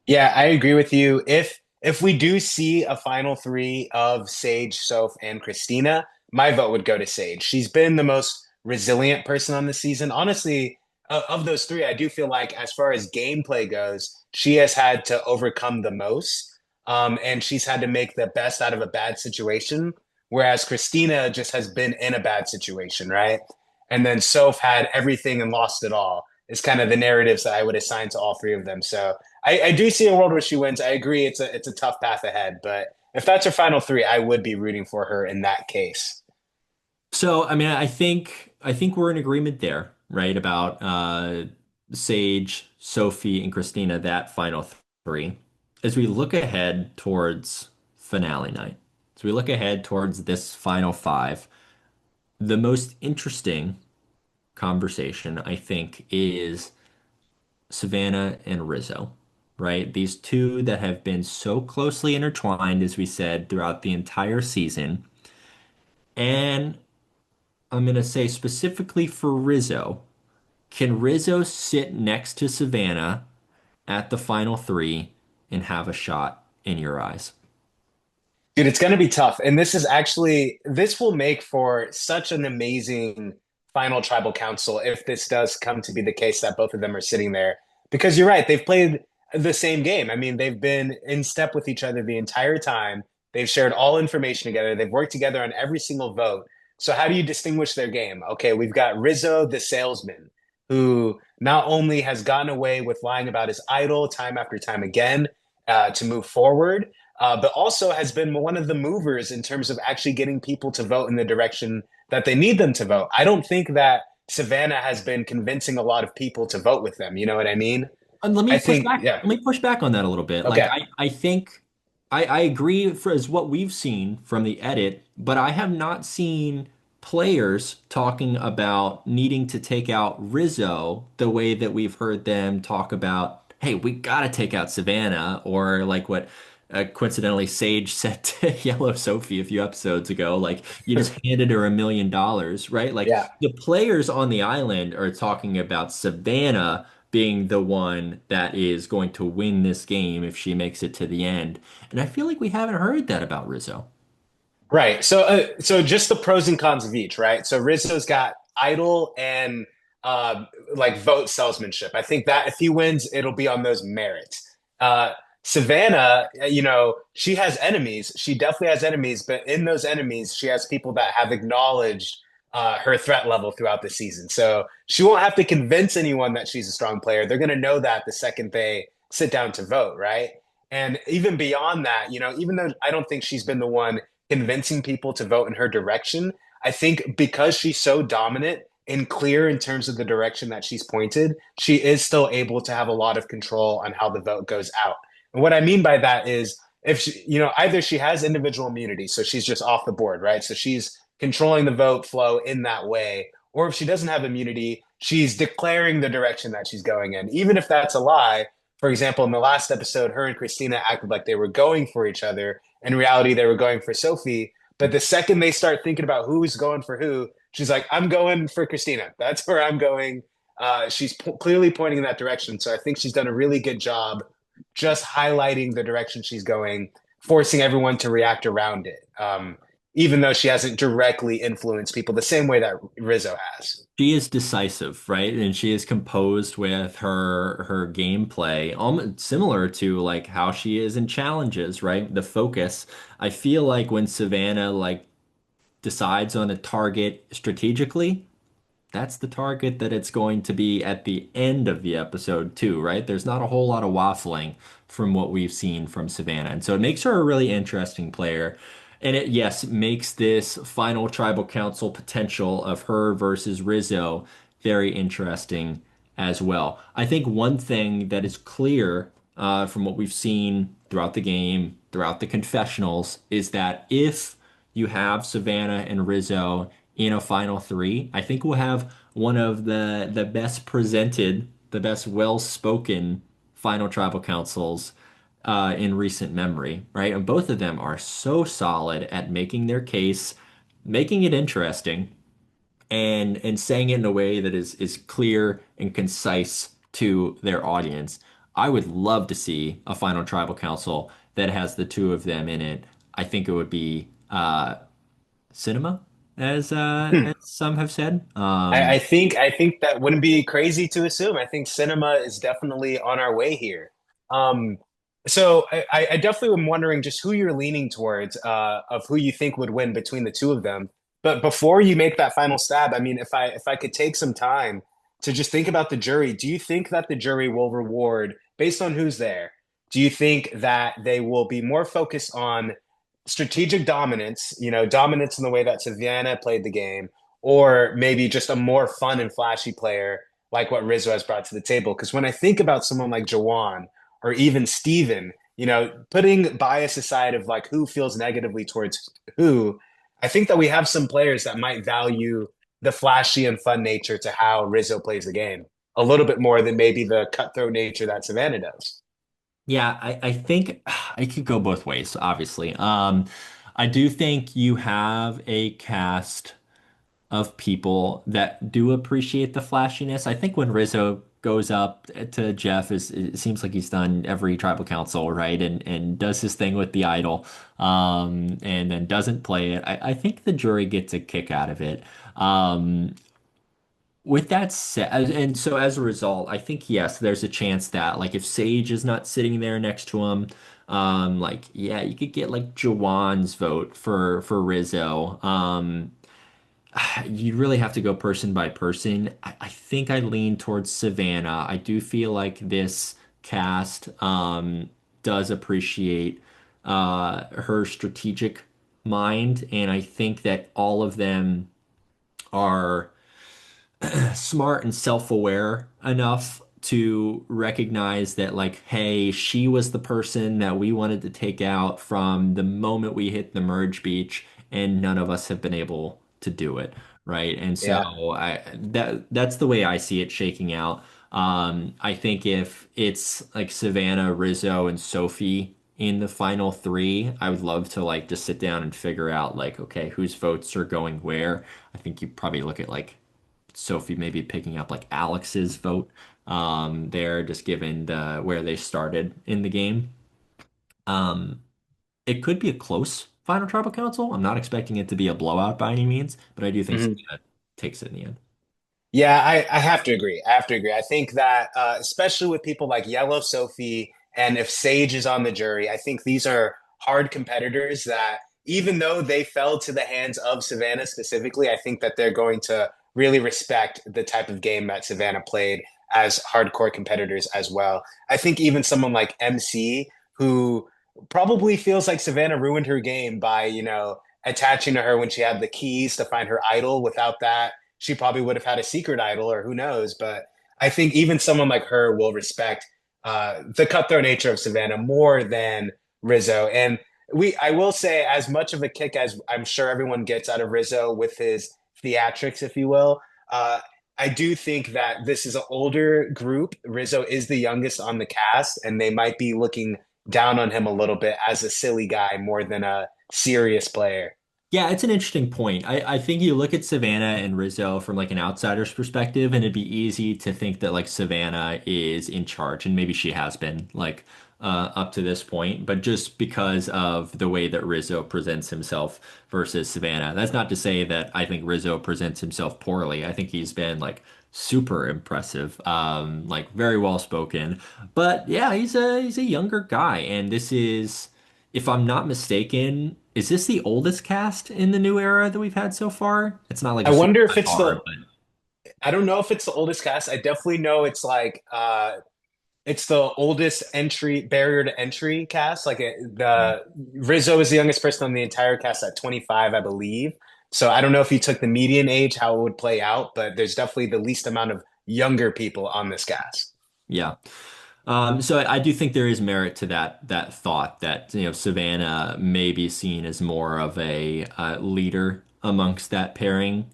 Yeah, I agree with you. If we do see a final three of Sage, Soph, and Christina, my vote would go to Sage. She's been the most resilient person on the season. Honestly, of those three, I do feel like as far as gameplay goes, she has had to overcome the most. And she's had to make the best out of a bad situation. Whereas Christina just has been in a bad situation, right? And then Soph had everything and lost it all. Is kind of the narratives that I would assign to all three of them. So I do see a world where she wins. I agree it's a tough path ahead, but if that's her final three, I would be rooting for her in that case. So, I mean, I think we're in agreement there, right? About Sage, Sophie, and Christina, that final three. As we look ahead towards finale night, as we look ahead towards this final five, the most interesting conversation, I think, is Savannah and Rizzo, right? These two that have been so closely intertwined, as we said, throughout the entire season. And I'm going to say specifically for Rizzo, can Rizzo sit next to Savannah at the final three and have a shot in your eyes? Dude, it's going to be tough. And this will make for such an amazing final tribal council if this does come to be the case that both of them are sitting there. Because you're right, they've played the same game. I mean, they've been in step with each other the entire time. They've shared all information together. They've worked together on every single vote. So, how do you distinguish their game? Okay, we've got Rizzo, the salesman, who not only has gotten away with lying about his idol time after time again to move forward, but also has been one of the movers in terms of actually getting people to vote in the direction that they need them to vote. I don't think that Savannah has been convincing a lot of people to vote with them. You know what I mean? And let me I push think, back. yeah. Let me push back on that a little bit. Like Okay. I think I agree for as what we've seen from the edit, but I have not seen players talking about needing to take out Rizzo the way that we've heard them talk about, hey, we gotta take out Savannah, or like what coincidentally Sage said to Yellow Sophie a few episodes ago, like you just handed her $1 million, right? Like Yeah. the players on the island are talking about Savannah being the one that is going to win this game if she makes it to the end. And I feel like we haven't heard that about Rizzo. Right. So just the pros and cons of each, right? So Rizzo's got idol and uh, like vote salesmanship. I think that if he wins, it'll be on those merits. Savannah, she has enemies. She definitely has enemies, but in those enemies, she has people that have acknowledged her threat level throughout the season. So she won't have to convince anyone that she's a strong player. They're going to know that the second they sit down to vote, right? And even beyond that, even though I don't think she's been the one convincing people to vote in her direction. I think because she's so dominant and clear in terms of the direction that she's pointed, she is still able to have a lot of control on how the vote goes out. And what I mean by that is if she, either she has individual immunity, so she's just off the board, right? So she's controlling the vote flow in that way. Or if she doesn't have immunity, she's declaring the direction that she's going in. Even if that's a lie, for example, in the last episode, her and Christina acted like they were going for each other. In reality, they were going for Sophie. But the second they start thinking about who's going for who, she's like, I'm going for Christina. That's where I'm going. She's clearly pointing in that direction. So I think she's done a really good job just highlighting the direction she's going, forcing everyone to react around it. Even though she hasn't directly influenced people the same way that Rizzo has. She is decisive, right? And she is composed with her gameplay, almost similar to like how she is in challenges, right? The focus. I feel like when Savannah like decides on a target strategically, that's the target that it's going to be at the end of the episode too, right? There's not a whole lot of waffling from what we've seen from Savannah. And so it makes her a really interesting player. And it, yes, makes this final tribal council potential of her versus Rizzo very interesting as well. I think one thing that is clear from what we've seen throughout the game, throughout the confessionals, is that if you have Savannah and Rizzo in a final three, I think we'll have one of the best presented, the best well-spoken final tribal councils in recent memory, right? And both of them are so solid at making their case, making it interesting, and saying it in a way that is clear and concise to their audience. I would love to see a final tribal council that has the two of them in it. I think it would be cinema, as some have said. I think that wouldn't be crazy to assume. I think cinema is definitely on our way here. Um, so I definitely am wondering just who you're leaning towards, of who you think would win between the two of them. But before you make that final stab, I mean, if I could take some time to just think about the jury, do you think that the jury will reward based on who's there? Do you think that they will be more focused on strategic dominance, dominance in the way that Savannah played the game, or maybe just a more fun and flashy player like what Rizzo has brought to the table? Because when I think about someone like Jawan or even Steven, putting bias aside of like who feels negatively towards who, I think that we have some players that might value the flashy and fun nature to how Rizzo plays the game a little bit more than maybe the cutthroat nature that Savannah does. Yeah, I think it could go both ways, obviously. I do think you have a cast of people that do appreciate the flashiness. I think when Rizzo goes up to Jeff, it seems like he's done every tribal council, right? And does his thing with the idol, and then doesn't play it. I think the jury gets a kick out of it. With that said, and so as a result, I think yes, there's a chance that like if Sage is not sitting there next to him, like yeah, you could get like Jawan's vote for Rizzo. You really have to go person by person. I think I lean towards Savannah. I do feel like this cast does appreciate her strategic mind, and I think that all of them are smart and self-aware enough to recognize that like hey she was the person that we wanted to take out from the moment we hit the merge beach and none of us have been able to do it, right? And Yeah. so that's the way I see it shaking out. I think if it's like Savannah, Rizzo, and Sophie in the final three, I would love to like just sit down and figure out like okay whose votes are going where. I think you probably look at like Sophie maybe picking up like Alex's vote there, just given where they started in the game. Um, it could be a close final tribal council. I'm not expecting it to be a blowout by any means, but I do think Mhm. Savannah takes it in the end. Yeah, I have to agree. I have to agree. I think that, especially with people like Yellow Sophie and if Sage is on the jury, I think these are hard competitors that, even though they fell to the hands of Savannah specifically, I think that they're going to really respect the type of game that Savannah played as hardcore competitors as well. I think even someone like MC, who probably feels like Savannah ruined her game by, attaching to her when she had the keys to find her idol. Without that, she probably would have had a secret idol or who knows. But I think even someone like her will respect the cutthroat nature of Savannah more than Rizzo. And I will say, as much of a kick as I'm sure everyone gets out of Rizzo with his theatrics, if you will, uh, I do think that this is an older group. Rizzo is the youngest on the cast, and they might be looking down on him a little bit as a silly guy more than a serious player. Yeah, it's an interesting point. I think you look at Savannah and Rizzo from like an outsider's perspective, and it'd be easy to think that like Savannah is in charge, and maybe she has been like up to this point, but just because of the way that Rizzo presents himself versus Savannah. That's not to say that I think Rizzo presents himself poorly. I think he's been like super impressive, like very well spoken. But yeah, he's a younger guy, and this is if I'm not mistaken, is this the oldest cast in the new era that we've had so far? It's not like I a super wonder if high it's bar, the but I don't know if it's the oldest cast. I definitely know it's the oldest entry barrier to entry cast. The Rizzo is the youngest person on the entire cast at 25, I believe. So I don't know if you took the median age, how it would play out, but there's definitely the least amount of younger people on this cast. Yeah. So I do think there is merit to that thought that Savannah may be seen as more of a leader amongst that pairing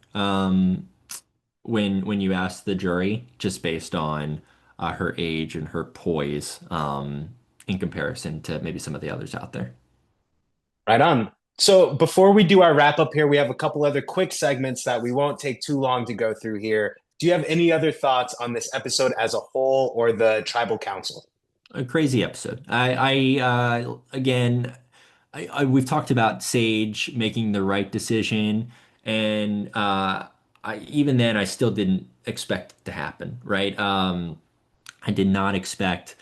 when you ask the jury, just based on her age and her poise in comparison to maybe some of the others out there. Right on. So before we do our wrap up here, we have a couple other quick segments that we won't take too long to go through here. Do you have any other thoughts on this episode as a whole or the tribal council? A crazy episode. Again, we've talked about Sage making the right decision, and even then, I still didn't expect it to happen, right? I did not expect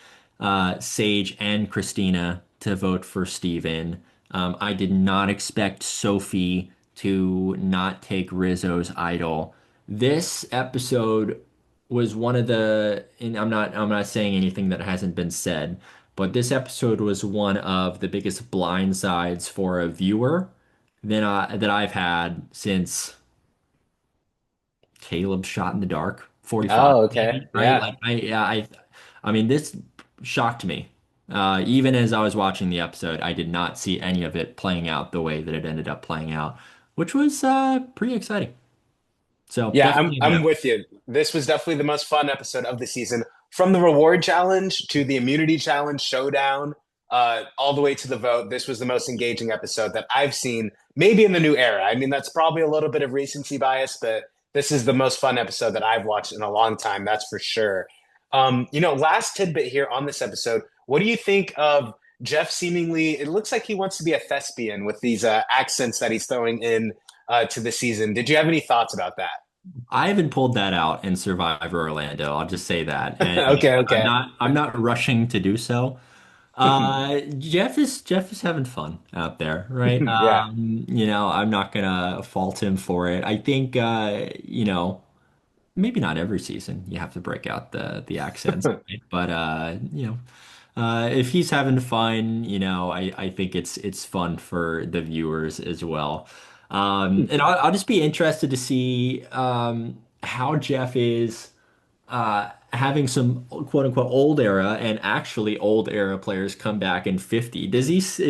Sage and Christina to vote for Steven. I did not expect Sophie to not take Rizzo's idol. This episode was one of and I'm not saying anything that hasn't been said, but this episode was one of the biggest blindsides for a viewer that I've had since Caleb Shot in the Dark 45, Oh, okay. maybe, right? Yeah. Like I mean, this shocked me. Even as I was watching the episode, I did not see any of it playing out the way that it ended up playing out, which was pretty exciting. So Yeah, I'm definitely a I'm no. with you. This was definitely the most fun episode of the season. From the reward challenge to the immunity challenge showdown, all the way to the vote. This was the most engaging episode that I've seen, maybe in the new era. I mean, that's probably a little bit of recency bias, but this is the most fun episode that I've watched in a long time, that's for sure. Last tidbit here on this episode. What do you think of Jeff seemingly, it looks like he wants to be a thespian with these accents that he's throwing in to the season. Did you have any thoughts about that? I haven't pulled that out in Survivor Orlando. I'll just say that, and Okay, I'm okay. not rushing to do so. Jeff is having fun out there, right? Yeah. I'm not gonna fault him for it. I think maybe not every season you have to break out the accents, right? But if he's having fun, I think it's fun for the viewers as well. And I'll just be interested to see how Jeff is having some quote unquote old era and actually old era players come back in 50. Is he still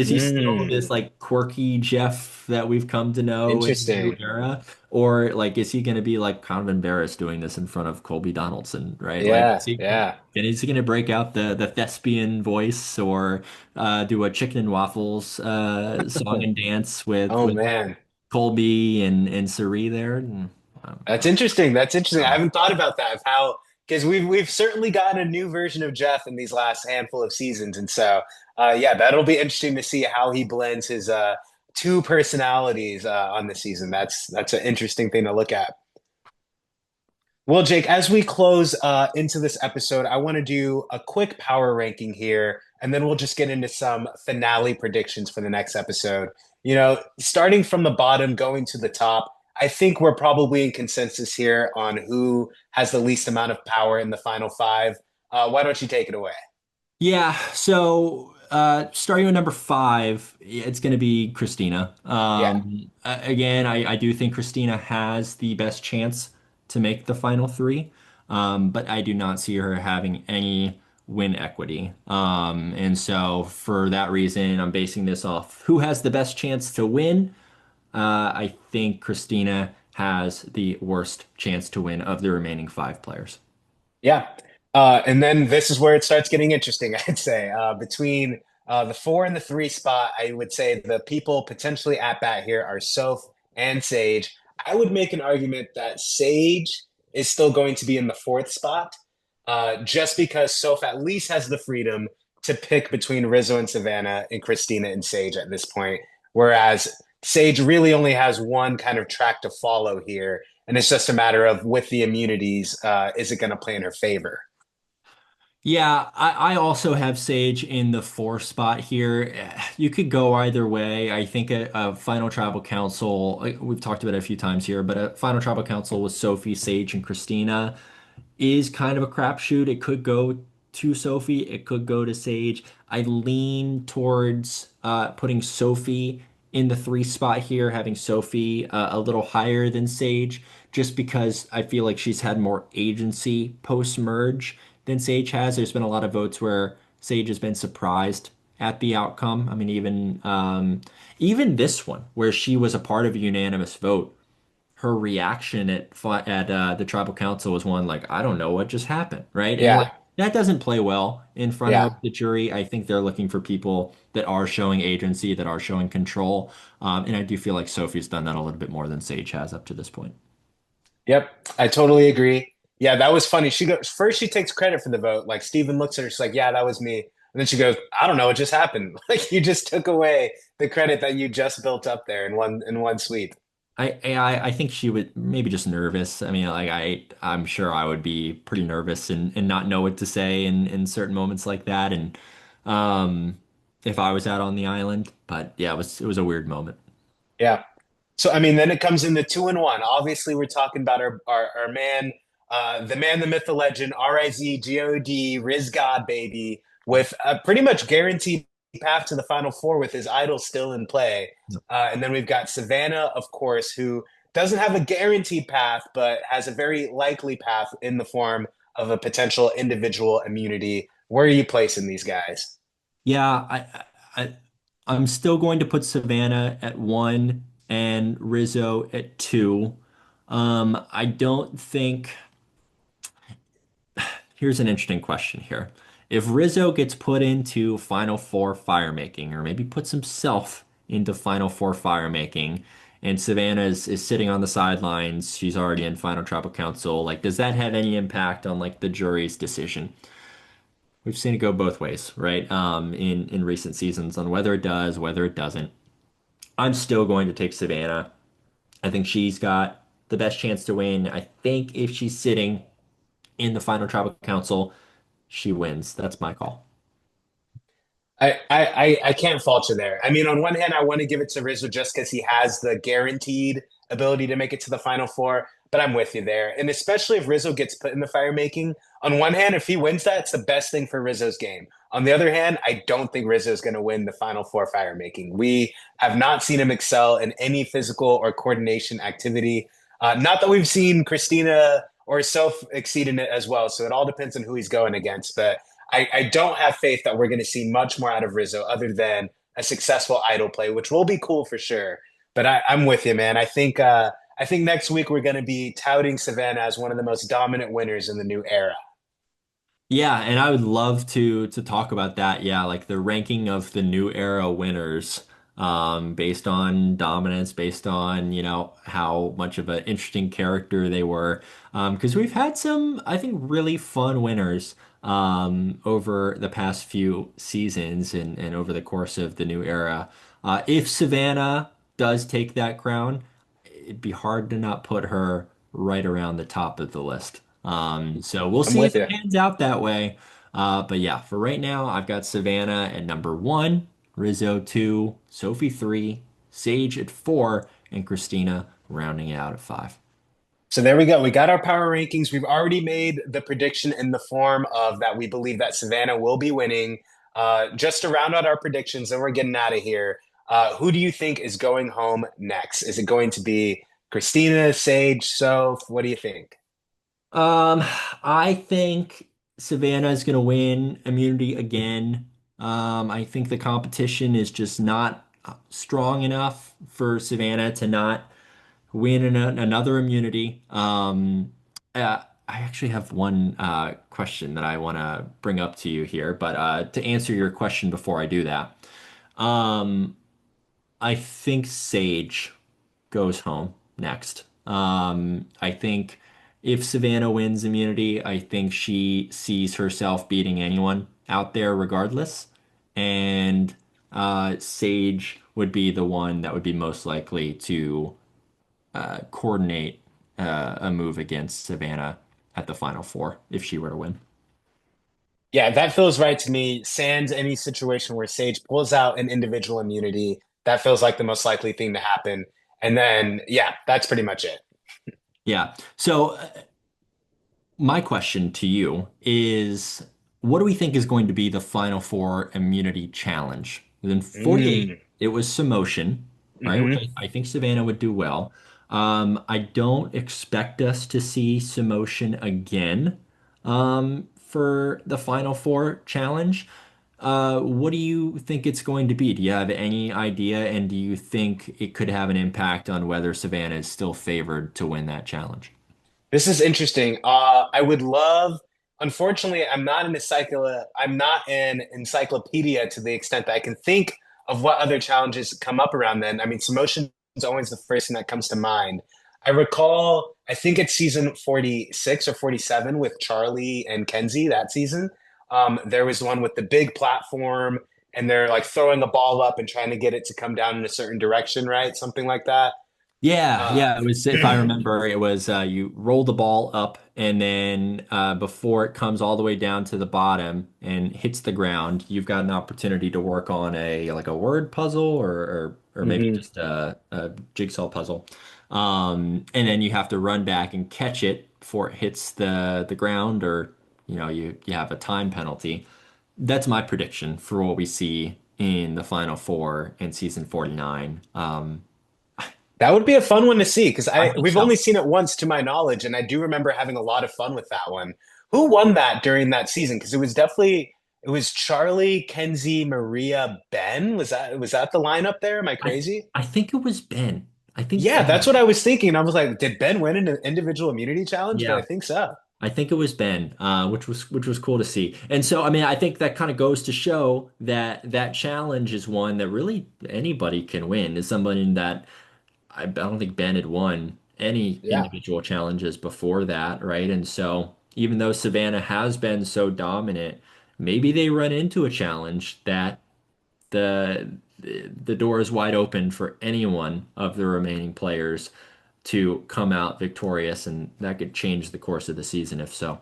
this Mm, like quirky Jeff that we've come to know in the new interesting. era? Or like is he gonna be like kind of embarrassed doing this in front of Colby Donaldson, right? Like Yeah, yeah. is he gonna break out the thespian voice or do a chicken and waffles song and dance Oh with man. Colby and Suri there? That's interesting. That's interesting. I Um, haven't thought about that of how because we've certainly gotten a new version of Jeff in these last handful of seasons. And so yeah, that'll be interesting to see how he blends his two personalities on the season. That's an interesting thing to look at. Well, Jake, as we close into this episode, I want to do a quick power ranking here, and then we'll just get into some finale predictions for the next episode. Starting from the bottom, going to the top, I think we're probably in consensus here on who has the least amount of power in the final five. Why don't you take it away? Yeah, so starting with number five, it's going to be Christina. Yeah. Again, I do think Christina has the best chance to make the final three, but I do not see her having any win equity. And so for that reason, I'm basing this off who has the best chance to win. I think Christina has the worst chance to win of the remaining five players. Yeah. And then this is where it starts getting interesting, I'd say. Between the four and the three spot, I would say the people potentially at bat here are Soph and Sage. I would make an argument that Sage is still going to be in the fourth spot, just because Soph at least has the freedom to pick between Rizzo and Savannah and Christina and Sage at this point. Whereas Sage really only has one kind of track to follow here. And it's just a matter of with the immunities, is it going to play in her favor? Yeah, I also have Sage in the four spot here. You could go either way. I think a final tribal council, we've talked about it a few times here, but a final tribal council with Sophie, Sage, and Christina is kind of a crapshoot. It could go to Sophie, it could go to Sage. I lean towards putting Sophie in the three spot here, having Sophie a little higher than Sage, just because I feel like she's had more agency post-merge than Sage has. There's been a lot of votes where Sage has been surprised at the outcome. I mean, even this one, where she was a part of a unanimous vote, her reaction at the tribal council was one like, I don't know what just happened, right? And like Yeah, that doesn't play well in front yeah. of the jury. I think they're looking for people that are showing agency, that are showing control. And I do feel like Sophie's done that a little bit more than Sage has up to this point. Yep, I totally agree. Yeah, that was funny. She goes first. She takes credit for the vote. Like Steven looks at her. She's like, "Yeah, that was me." And then she goes, "I don't know. It just happened. Like you just took away the credit that you just built up there in one sweep." I think she would maybe just nervous. I mean, like I'm sure I would be pretty nervous and not know what to say in certain moments like that. And um, if I was out on the island, but yeah, it was a weird moment. Yeah. So I mean, then it comes in the 2-1. Obviously, we're talking about our man, the myth, the legend, RIZ Riz God baby, with a pretty much guaranteed path to the Final Four with his idol still in play. And then we've got Savannah, of course, who doesn't have a guaranteed path, but has a very likely path in the form of a potential individual immunity. Where are you placing these guys? Yeah, I I'm still going to put Savannah at one and Rizzo at two. I don't think here's an interesting question here. If Rizzo gets put into Final Four fire making, or maybe puts himself into Final Four fire making, and Savannah is sitting on the sidelines, she's already in Final Tribal Council, like does that have any impact on like the jury's decision? We've seen it go both ways, right? In recent seasons on whether it does, whether it doesn't. I'm still going to take Savannah. I think she's got the best chance to win. I think if she's sitting in the final tribal council, she wins. That's my call. I can't fault you there. I mean, on one hand, I want to give it to Rizzo just because he has the guaranteed ability to make it to the Final Four, but I'm with you there. And especially if Rizzo gets put in the fire making, on one hand, if he wins that, it's the best thing for Rizzo's game. On the other hand, I don't think Rizzo is going to win the Final Four fire making. We have not seen him excel in any physical or coordination activity. Not that we've seen Christina or Soph exceed in it as well. So it all depends on who he's going against. But I don't have faith that we're going to see much more out of Rizzo other than a successful idol play, which will be cool for sure. But I'm with you, man. I think next week we're going to be touting Savannah as one of the most dominant winners in the new era. Yeah, and I would love to talk about that. Yeah, like the ranking of the new era winners, based on dominance, based on, how much of an interesting character they were. Because we've had some, I think, really fun winners over the past few seasons and over the course of the new era. If Savannah does take that crown, it'd be hard to not put her right around the top of the list. So we'll I'm see if with it you. pans out that way. But yeah, for right now, I've got Savannah at number one, Rizzo two, Sophie three, Sage at four, and Christina rounding it out at five. So there we go. We got our power rankings. We've already made the prediction in the form of that we believe that Savannah will be winning. Just to round out our predictions, and we're getting out of here. Who do you think is going home next? Is it going to be Christina, Sage, Soph? What do you think? Um, I think Savannah is going to win immunity again. I think the competition is just not strong enough for Savannah to not win another immunity. I actually have one question that I want to bring up to you here, but to answer your question before I do that, um, I think Sage goes home next. I think if Savannah wins immunity, I think she sees herself beating anyone out there regardless. And Sage would be the one that would be most likely to coordinate a move against Savannah at the Final Four if she were to win. Yeah, that feels right to me. Sans any situation where Sage pulls out an individual immunity, that feels like the most likely thing to happen. And then, yeah, that's pretty much it. Yeah. So my question to you is, what do we think is going to be the Final Four immunity challenge? Within 48, Mm. it was Samotion. right? Which Hmm. I think Savannah would do well. I don't expect us to see Samotion again for the Final Four challenge. What do you think it's going to be? Do you have any idea? And do you think it could have an impact on whether Savannah is still favored to win that challenge? This is interesting. I would love. Unfortunately, I'm not an encyclopedia to the extent that I can think of what other challenges come up around then. I mean, Samotion is always the first thing that comes to mind. I recall, I think it's season 46 or 47 with Charlie and Kenzie that season. There was one with the big platform, and they're like throwing a ball up and trying to get it to come down in a certain direction, right? Something like that. Yeah, Uh, yeah. It was, if I remember, it was you roll the ball up and then before it comes all the way down to the bottom and hits the ground, you've got an opportunity to work on a like a word puzzle or maybe mhm. just a jigsaw puzzle. And then you have to run back and catch it before it hits the ground, or you have a time penalty. That's my prediction for what we see in the Final Four in season 49. That would be a fun one to see because I I think we've so. only seen it once to my knowledge, and I do remember having a lot of fun with that one. Who won that during that season? Because it was Charlie, Kenzie, Maria, Ben. Was that the lineup there? Am I I crazy? I think it was Ben. I think Yeah, that's Ben. what I was thinking. I was like, did Ben win an individual immunity challenge? But I Yeah, think so. I think it was Ben, which was cool to see. And so, I mean, I think that kind of goes to show that that challenge is one that really anybody can win. Is somebody that I don't think Ben had won any Yeah. individual challenges before that, right? And so, even though Savannah has been so dominant, maybe they run into a challenge that the the door is wide open for any one of the remaining players to come out victorious, and that could change the course of the season if so.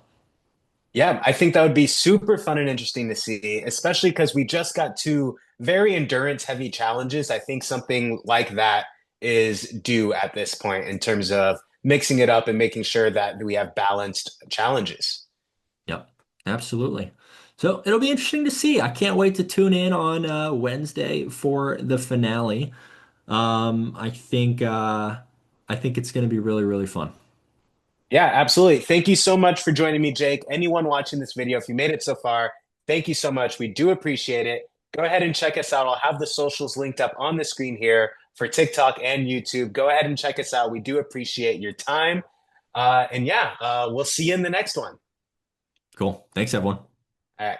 Yeah, I think that would be super fun and interesting to see, especially because we just got two very endurance heavy challenges. I think something like that is due at this point in terms of mixing it up and making sure that we have balanced challenges. Yep, absolutely. So it'll be interesting to see. I can't wait to tune in on Wednesday for the finale. I think it's going to be really, really fun. Yeah, absolutely. Thank you so much for joining me, Jake. Anyone watching this video, if you made it so far, thank you so much. We do appreciate it. Go ahead and check us out. I'll have the socials linked up on the screen here for TikTok and YouTube. Go ahead and check us out. We do appreciate your time. And yeah, we'll see you in the next one. Cool. Thanks, everyone. All right.